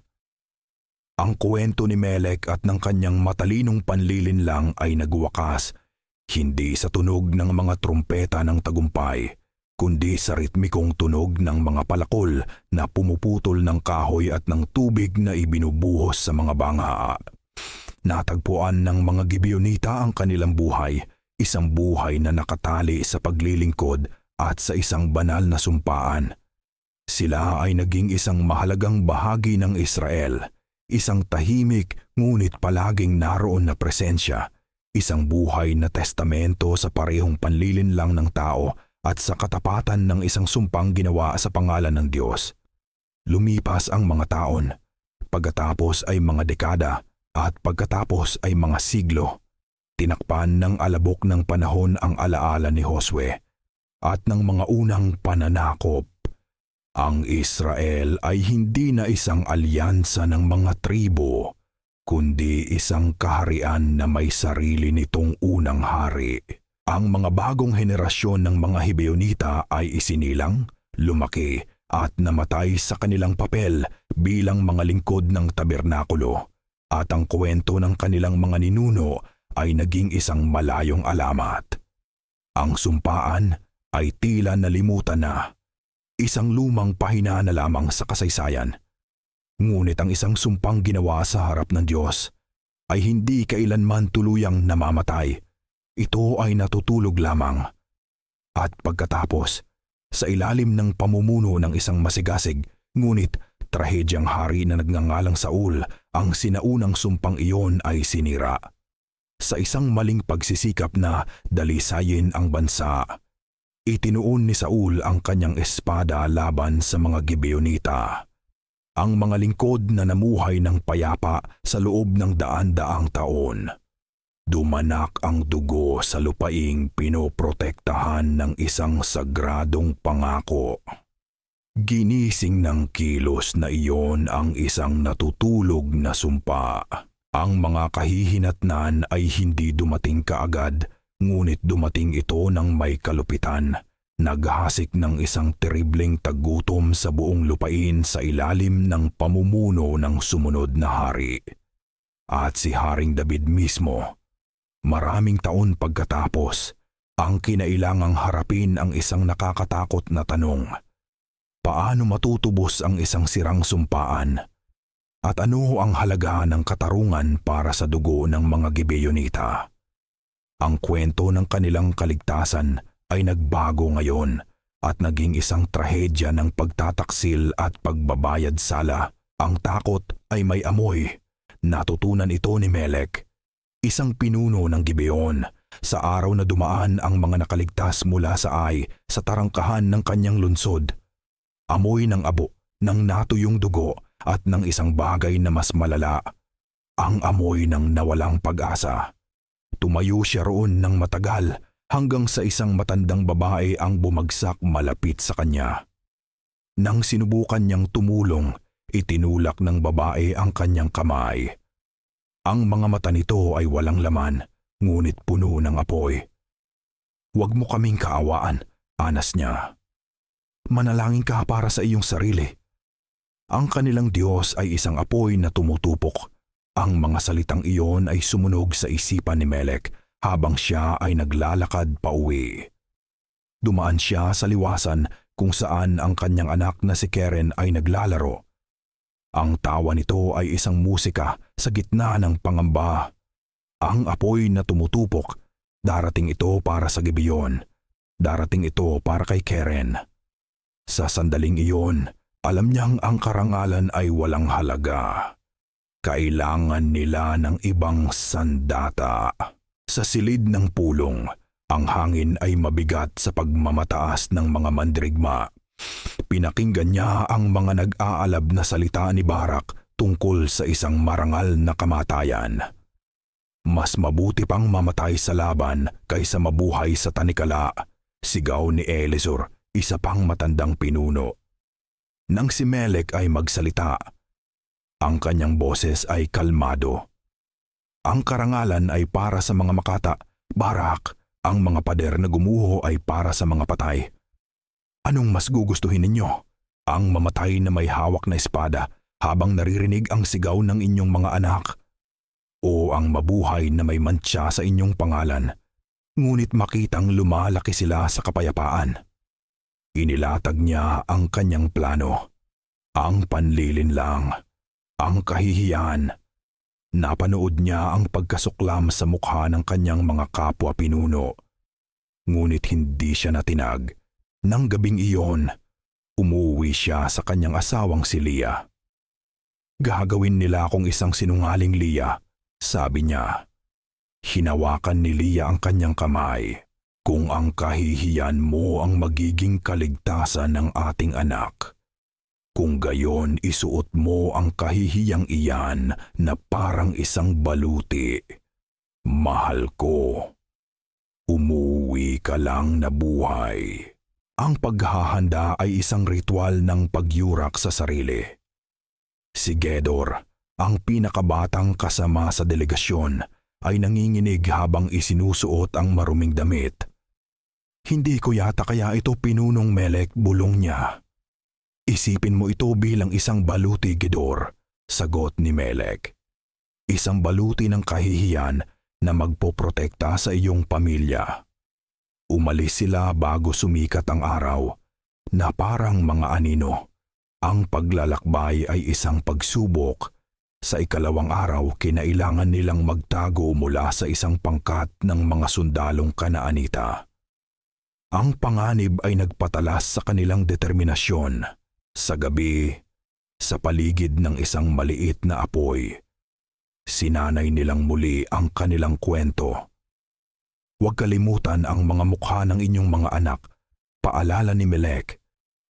ang kwento ni Melek at ng kanyang matalinong panlilinlang ay nagwakas, hindi sa tunog ng mga trumpeta ng tagumpay, kundi sa ritmikong tunog ng mga palakol na pumuputol ng kahoy at ng tubig na ibinubuhos sa mga banga. Natagpuan ng mga Gibeonita ang kanilang buhay, isang buhay na nakatali sa paglilingkod at sa isang banal na sumpaan. Sila ay naging isang mahalagang bahagi ng Israel, isang tahimik ngunit palaging naroon na presensya, isang buhay na testamento sa parehong panlilinlang ng tao at sa katapatan ng isang sumpang ginawa sa pangalan ng Diyos. Lumipas ang mga taon, pagkatapos ay mga dekada, at pagkatapos ay mga siglo. Tinakpan ng alabok ng panahon ang alaala ni Josue at ng mga unang pananakop. Ang Israel ay hindi na isang alyansa ng mga tribo, kundi isang kaharian na may sarili nitong unang hari. Ang mga bagong henerasyon ng mga Gibeonita ay isinilang, lumaki at namatay sa kanilang papel bilang mga lingkod ng tabernakulo, at ang kwento ng kanilang mga ninuno ay naging isang malayong alamat. Ang sumpaan ay tila nalimutan na, isang lumang pahina na lamang sa kasaysayan. Ngunit ang isang sumpang ginawa sa harap ng Diyos ay hindi kailanman tuluyang namamatay. Ito ay natutulog lamang. At pagkatapos, sa ilalim ng pamumuno ng isang masigasig ngunit trahedyang hari na nagngangalang Saul, ang sinaunang sumpang iyon ay sinira. Sa isang maling pagsisikap na dalisayin ang bansa, itinuon ni Saul ang kanyang espada laban sa mga Gibeonita. Ang mga lingkod na namuhay ng payapa sa loob ng daan-daang taon. Dumanak ang dugo sa lupaing pinoprotektahan ng isang sagradong pangako. Ginising ng kilos na iyon ang isang natutulog na sumpa. Ang mga kahihinatnan ay hindi dumating kaagad, ngunit dumating ito ng may kalupitan. Naghasik ng isang terribleng tagutom sa buong lupain sa ilalim ng pamumuno ng sumunod na hari. At si Haring David mismo, maraming taon pagkatapos, ang kinailangang harapin ang isang nakakatakot na tanong. Paano matutubos ang isang sirang sumpaan? At ano ang halaga ng katarungan para sa dugo ng mga Gibeonita? Ang kwento ng kanilang kaligtasan ay nagbago ngayon at naging isang trahedya ng pagtataksil at pagbabayad sala. Ang takot ay may amoy. Natutunan ito ni Melek, isang pinuno ng Gibeon, sa araw na dumaan ang mga nakaligtas mula sa Ai sa tarangkahan ng kanyang lungsod. Amoy ng abo, ng natuyong dugo at ng isang bagay na mas malala, ang amoy ng nawalang pag-asa. Tumayo siya roon ng matagal hanggang sa isang matandang babae ang bumagsak malapit sa kanya. Nang sinubukan niyang tumulong, itinulak ng babae ang kanyang kamay. Ang mga mata nito ay walang laman, ngunit puno ng apoy. "Huwag mo kaming kaawaan," anas niya. "Manalangin ka para sa iyong sarili." Ang kanilang Diyos ay isang apoy na tumutupok. Ang mga salitang iyon ay sumunog sa isipan ni Melek habang siya ay naglalakad pauwi. Dumaan siya sa liwasan kung saan ang kanyang anak na si Keren ay naglalaro. Ang tawa nito ay isang musika sa gitna ng pangamba. Ang apoy na tumutupok, darating ito para sa Gibeon. Darating ito para kay Keren. Sa sandaling iyon, alam niyang ang karangalan ay walang halaga. Kailangan nila ng ibang sandata. Sa silid ng pulong, ang hangin ay mabigat sa pagmamataas ng mga mandirigma. Pinakinggan niya ang mga nag-aalab na salita ni Barak tungkol sa isang marangal na kamatayan. "Mas mabuti pang mamatay sa laban kaysa mabuhay sa tanikala," sigaw ni Elizur, isa pang matandang pinuno. Nang si Melek ay magsalita, ang kanyang boses ay kalmado. "Ang karangalan ay para sa mga makata, Barak. Ang mga pader na gumuho ay para sa mga patay. Anong mas gugustuhin ninyo? Ang mamatay na may hawak na espada habang naririnig ang sigaw ng inyong mga anak? O ang mabuhay na may mantsa sa inyong pangalan, ngunit makitang lumalaki sila sa kapayapaan?" Inilatag niya ang kanyang plano. Ang panlilinlang, ang kahihiyan. Napanood niya ang pagkasuklam sa mukha ng kanyang mga kapwa pinuno. Ngunit hindi siya natinag. Nang gabing iyon, umuwi siya sa kanyang asawang si Leah. "Gagawin nila akong isang sinungaling, Leah," sabi niya. Hinawakan ni Leah ang kanyang kamay. "Kung ang kahihiyan mo ang magiging kaligtasan ng ating anak, kung gayon isuot mo ang kahihiyang iyan na parang isang baluti, mahal ko, umuwi ka lang na buhay." Ang paghahanda ay isang ritual ng pagyurak sa sarili. Si Gedor, ang pinakabatang kasama sa delegasyon, ay nanginginig habang isinusuot ang maruming damit. "Hindi ko yata kaya ito pinunong, Melek," bulong niya. Isipin mo ito bilang isang baluti, Gedor, sagot ni Melek. Isang baluti ng kahihiyan na magpoprotekta sa iyong pamilya. Umalis sila bago sumikat ang araw, na parang mga anino. Ang paglalakbay ay isang pagsubok. Sa ikalawang araw, kinailangan nilang magtago mula sa isang pangkat ng mga sundalong Kanaanita. Ang panganib ay nagpatalas sa kanilang determinasyon. Sa gabi, sa paligid ng isang maliit na apoy, sinanay nilang muli ang kanilang kwento. Huwag kalimutan ang mga mukha ng inyong mga anak, paalala ni Melek.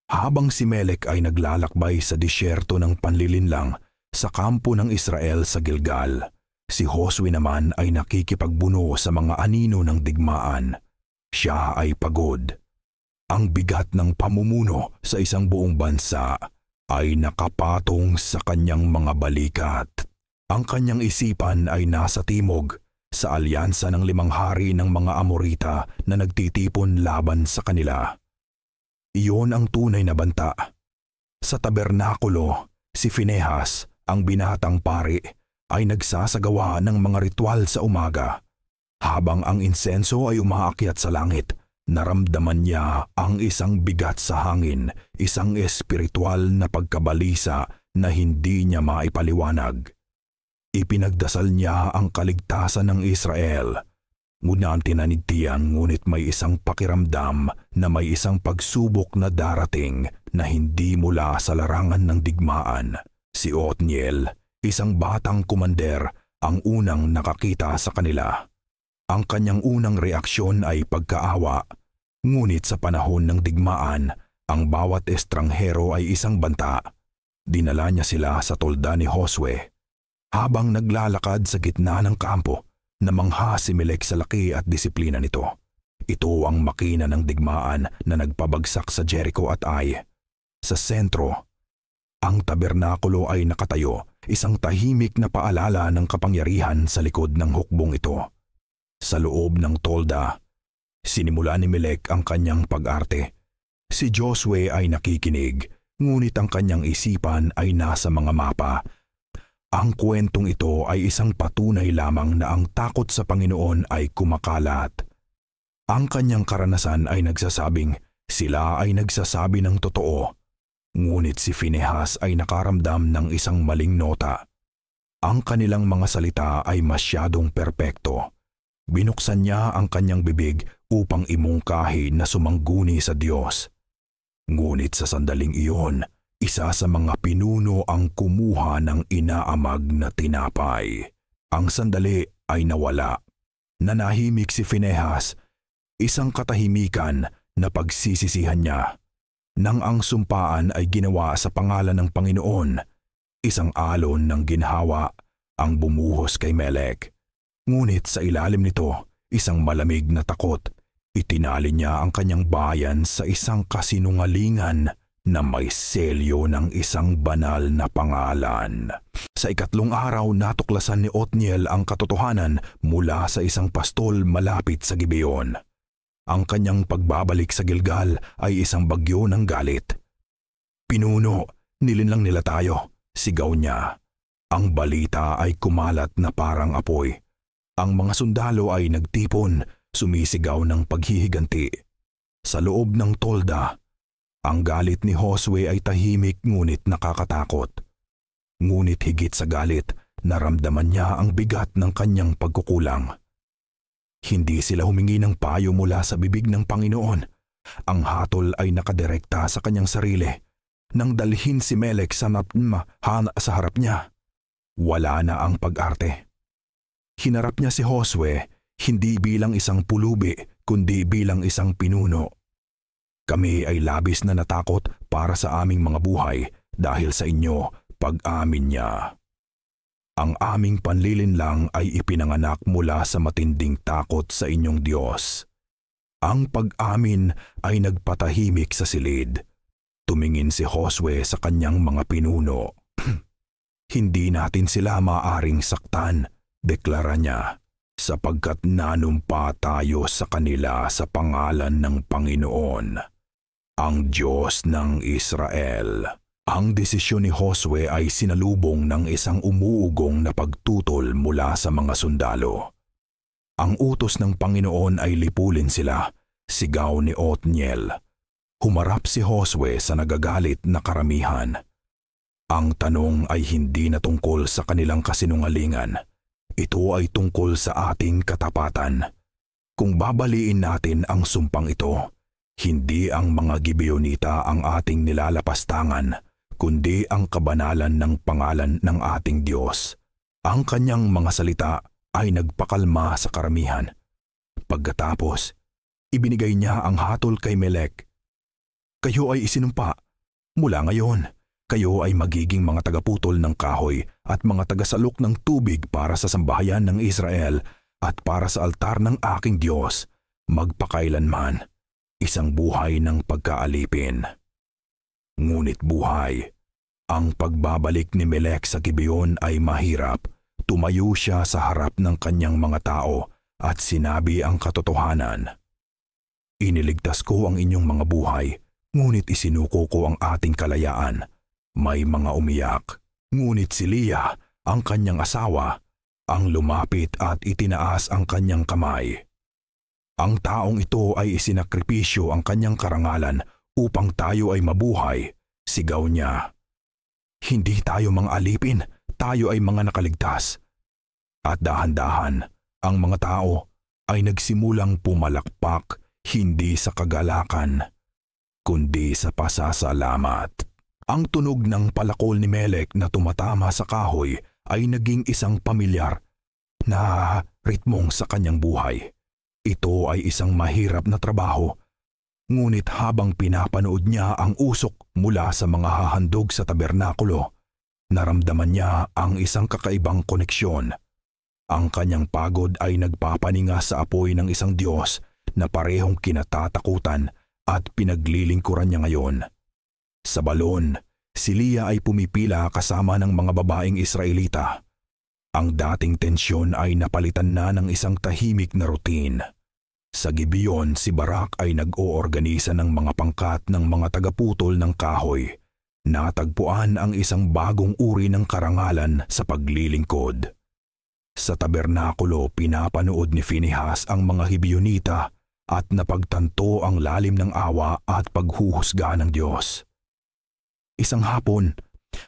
Habang si Melek ay naglalakbay sa disyerto ng panlilinlang sa kampo ng Israel sa Gilgal, si Josue naman ay nakikipagbuno sa mga anino ng digmaan. Siya ay pagod. Ang bigat ng pamumuno sa isang buong bansa ay nakapatong sa kanyang mga balikat. Ang kanyang isipan ay nasa timog, sa alyansa ng 5 hari ng mga Amorita na nagtitipon laban sa kanila. Iyon ang tunay na banta. Sa tabernakulo, si Finehas, ang binatang pari, ay nagsasagawa ng mga ritual sa umaga. Habang ang insenso ay umaakyat sa langit, naramdaman niya ang isang bigat sa hangin, isang espiritual na pagkabalisa na hindi niya maipaliwanag. Ipinagdasal niya ang kaligtasan ng Israel. Ngunit tinanigtian, ngunit may isang pakiramdam na may isang pagsubok na darating na hindi mula sa larangan ng digmaan. Si Othniel, isang batang kumander, ang unang nakakita sa kanila. Ang kanyang unang reaksyon ay pagkaawa, ngunit sa panahon ng digmaan, ang bawat estranghero ay isang banta. Dinala niya sila sa tolda ni Josue. Habang naglalakad sa gitna ng kampo, namangha si Melek sa laki at disiplina nito. Ito ang makina ng digmaan na nagpabagsak sa Jericho at Ai. Sa sentro, ang tabernakulo ay nakatayo, isang tahimik na paalala ng kapangyarihan sa likod ng hukbong ito. Sa loob ng tolda, sinimula ni Melek ang kanyang pag-arte. Si Josue ay nakikinig, ngunit ang kanyang isipan ay nasa mga mapa. Ang kwentong ito ay isang patunay lamang na ang takot sa Panginoon ay kumakalat. Ang kanyang karanasan ay nagsasabing sila ay nagsasabi ng totoo. Ngunit si Finehas ay nakaramdam ng isang maling nota. Ang kanilang mga salita ay masyadong perpekto. Binuksan niya ang kanyang bibig upang imungkahi na sumangguni sa Diyos. Ngunit sa sandaling iyon, isa sa mga pinuno ang kumuha ng inaamag na tinapay. Ang sandali ay nawala. Nanahimik si Finehas, isang katahimikan na pagsisisihan niya. Nang ang sumpaan ay ginawa sa pangalan ng Panginoon, isang alon ng ginhawa ang bumuhos kay Melek. Ngunit sa ilalim nito, isang malamig na takot. Itinali niya ang kanyang bayan sa isang kasinungalingan na may selyo ng isang banal na pangalan. Sa ikatlong araw, natuklasan ni Othniel ang katotohanan mula sa isang pastol malapit sa Gibeon. Ang kanyang pagbabalik sa Gilgal ay isang bagyo ng galit. "Pinuno, nilinlang nila tayo," sigaw niya. Ang balita ay kumalat na parang apoy. Ang mga sundalo ay nagtipon, sumisigaw ng paghihiganti. Sa loob ng tolda, ang galit ni Josue ay tahimik ngunit nakakatakot. Ngunit higit sa galit, naramdaman niya ang bigat ng kanyang pagkukulang. Hindi sila humingi ng payo mula sa bibig ng Panginoon. Ang hatol ay nakadirekta sa kanyang sarili. Nang dalhin si Melek sa sa harap niya, wala na ang pag-arte. Hinarap niya si Josue hindi bilang isang pulubi kundi bilang isang pinuno. "Kami ay labis na natakot para sa aming mga buhay dahil sa inyo," pag-amin niya. "Ang aming panlilinlang ay ipinanganak mula sa matinding takot sa inyong Diyos." Ang pag-amin ay nagpatahimik sa silid. Tumingin si Josue sa kanyang mga pinuno. "Hindi natin sila maaring saktan," deklara niya, "sapagkat nanumpa tayo sa kanila sa pangalan ng Panginoon." ang Diyos ng Israel. Ang desisyon ni Josue ay sinalubong ng isang umuugong na pagtutol mula sa mga sundalo. Ang utos ng Panginoon ay lipulin sila, sigaw ni Othniel. Humarap si Josue sa nagagalit na karamihan. Ang tanong ay hindi na tungkol sa kanilang kasinungalingan. Ito ay tungkol sa ating katapatan. Kung babaliin natin ang sumpang ito, hindi ang mga Gibeonita ang ating nilalapastangan, kundi ang kabanalan ng pangalan ng ating Diyos. Ang kanyang mga salita ay nagpakalma sa karamihan. Pagkatapos, ibinigay niya ang hatol kay Melek. Kayo ay isinumpa. Mula ngayon, kayo ay magiging mga tagaputol ng kahoy at mga tagasalok ng tubig para sa sambahayan ng Israel at para sa altar ng aking Diyos, magpakailanman, isang buhay ng pagkaalipin. Ngunit buhay, ang pagbabalik ni Melek sa Gibeon ay mahirap. Tumayo siya sa harap ng kanyang mga tao at sinabi ang katotohanan. Iniligtas ko ang inyong mga buhay, ngunit isinuko ko ang ating kalayaan. May mga umiyak, ngunit si Leah, ang kanyang asawa, ang lumapit at itinaas ang kanyang kamay. Ang taong ito ay isinakripisyo ang kanyang karangalan upang tayo ay mabuhay, sigaw niya. Hindi tayo mga alipin, tayo ay mga nakaligtas. At dahan-dahan, ang mga tao ay nagsimulang pumalakpak hindi sa kagalakan, kundi sa pasasalamat. Ang tunog ng palakol ni Melek na tumatama sa kahoy ay naging isang pamilyar na ritmong sa kanyang buhay. Ito ay isang mahirap na trabaho, ngunit habang pinapanood niya ang usok mula sa mga hahandog sa tabernakulo, naramdaman niya ang isang kakaibang koneksyon. Ang kanyang pagod ay nagpapaninga sa apoy ng isang Diyos na parehong kinatatakutan at pinaglilingkuran niya ngayon. Sa balon, si Leah ay pumipila kasama ng mga babaeng Israelita. Ang dating tensyon ay napalitan na ng isang tahimik na routine. Sa Gibeon, si Barak ay nag-oorganisa ng mga pangkat ng mga tagaputol ng kahoy. Natagpuan ang isang bagong uri ng karangalan sa paglilingkod. Sa tabernakulo, pinapanood ni Phinehas ang mga Gibeonita at napagtanto ang lalim ng awa at paghuhusga ng Diyos. Isang hapon,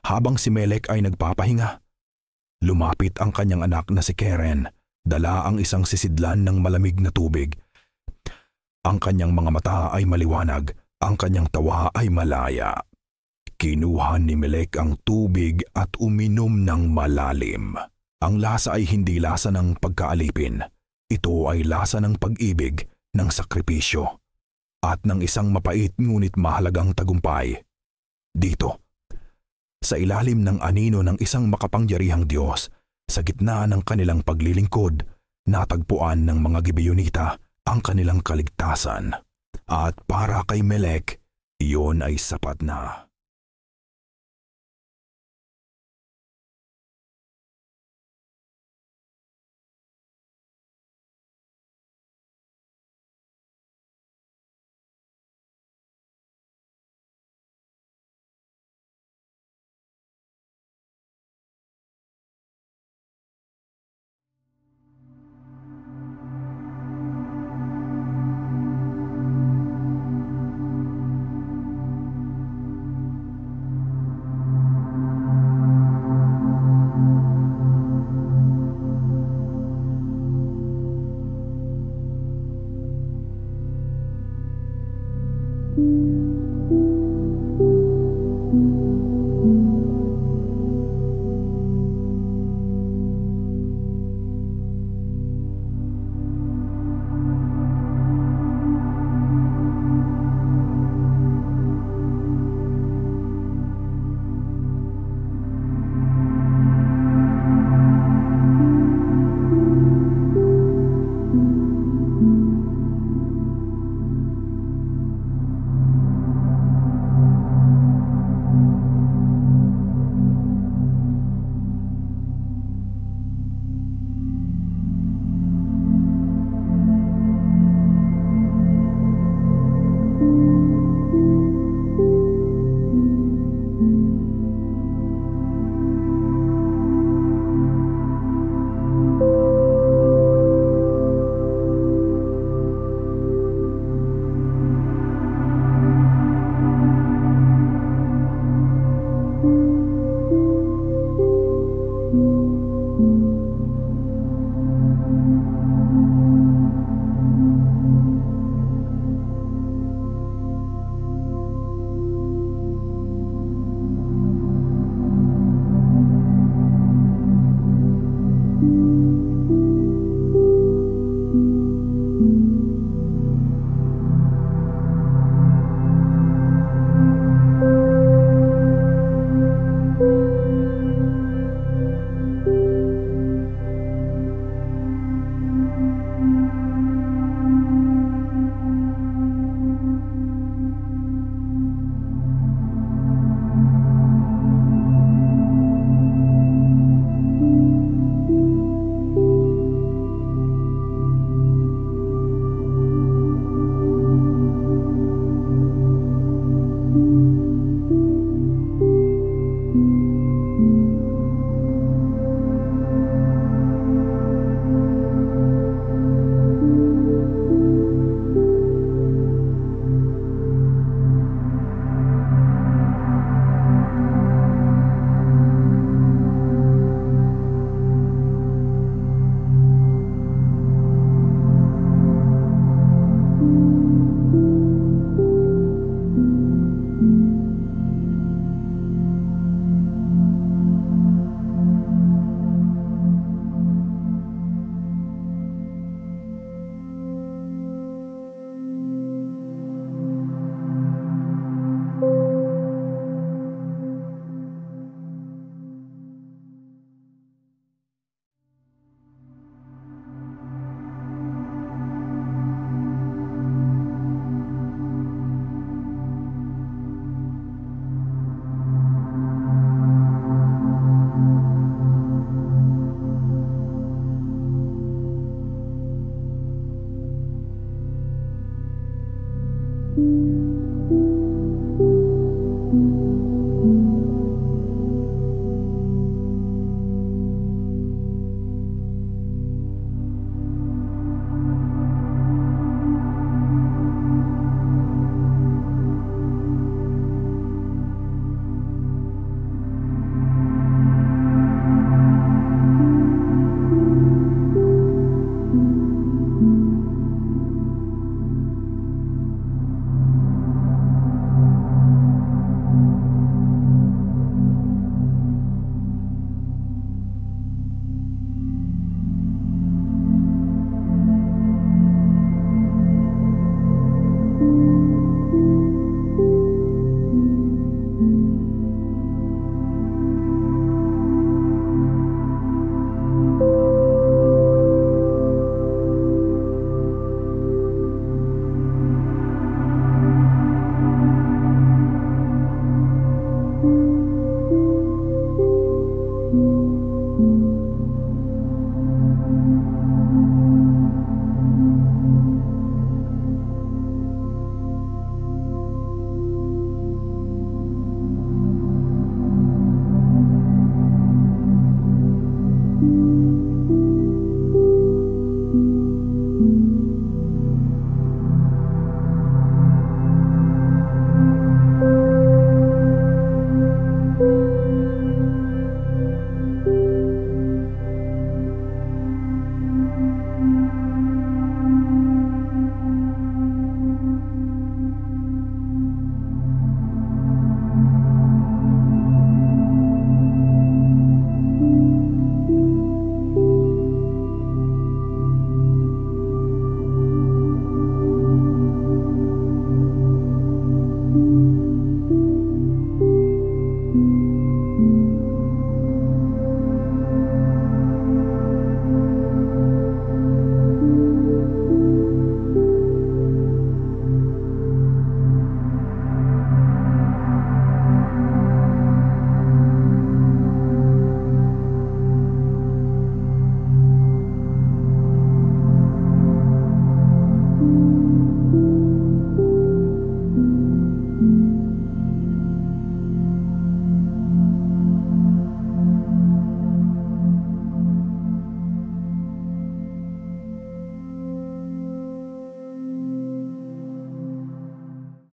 habang si Melek ay nagpapahinga, lumapit ang kanyang anak na si Keren, dala ang isang sisidlan ng malamig na tubig. Ang kanyang mga mata ay maliwanag, ang kanyang tawa ay malaya. Kinuha ni Melek ang tubig at uminom ng malalim. Ang lasa ay hindi lasa ng pagkaalipin. Ito ay lasa ng pag-ibig, ng sakripisyo, at ng isang mapait ngunit mahalagang tagumpay. Dito, sa ilalim ng anino ng isang makapangyarihang Diyos, sa gitna ng kanilang paglilingkod, natagpuan ng mga Gibeonita ang kanilang kaligtasan. At para kay Melek, iyon ay sapat na.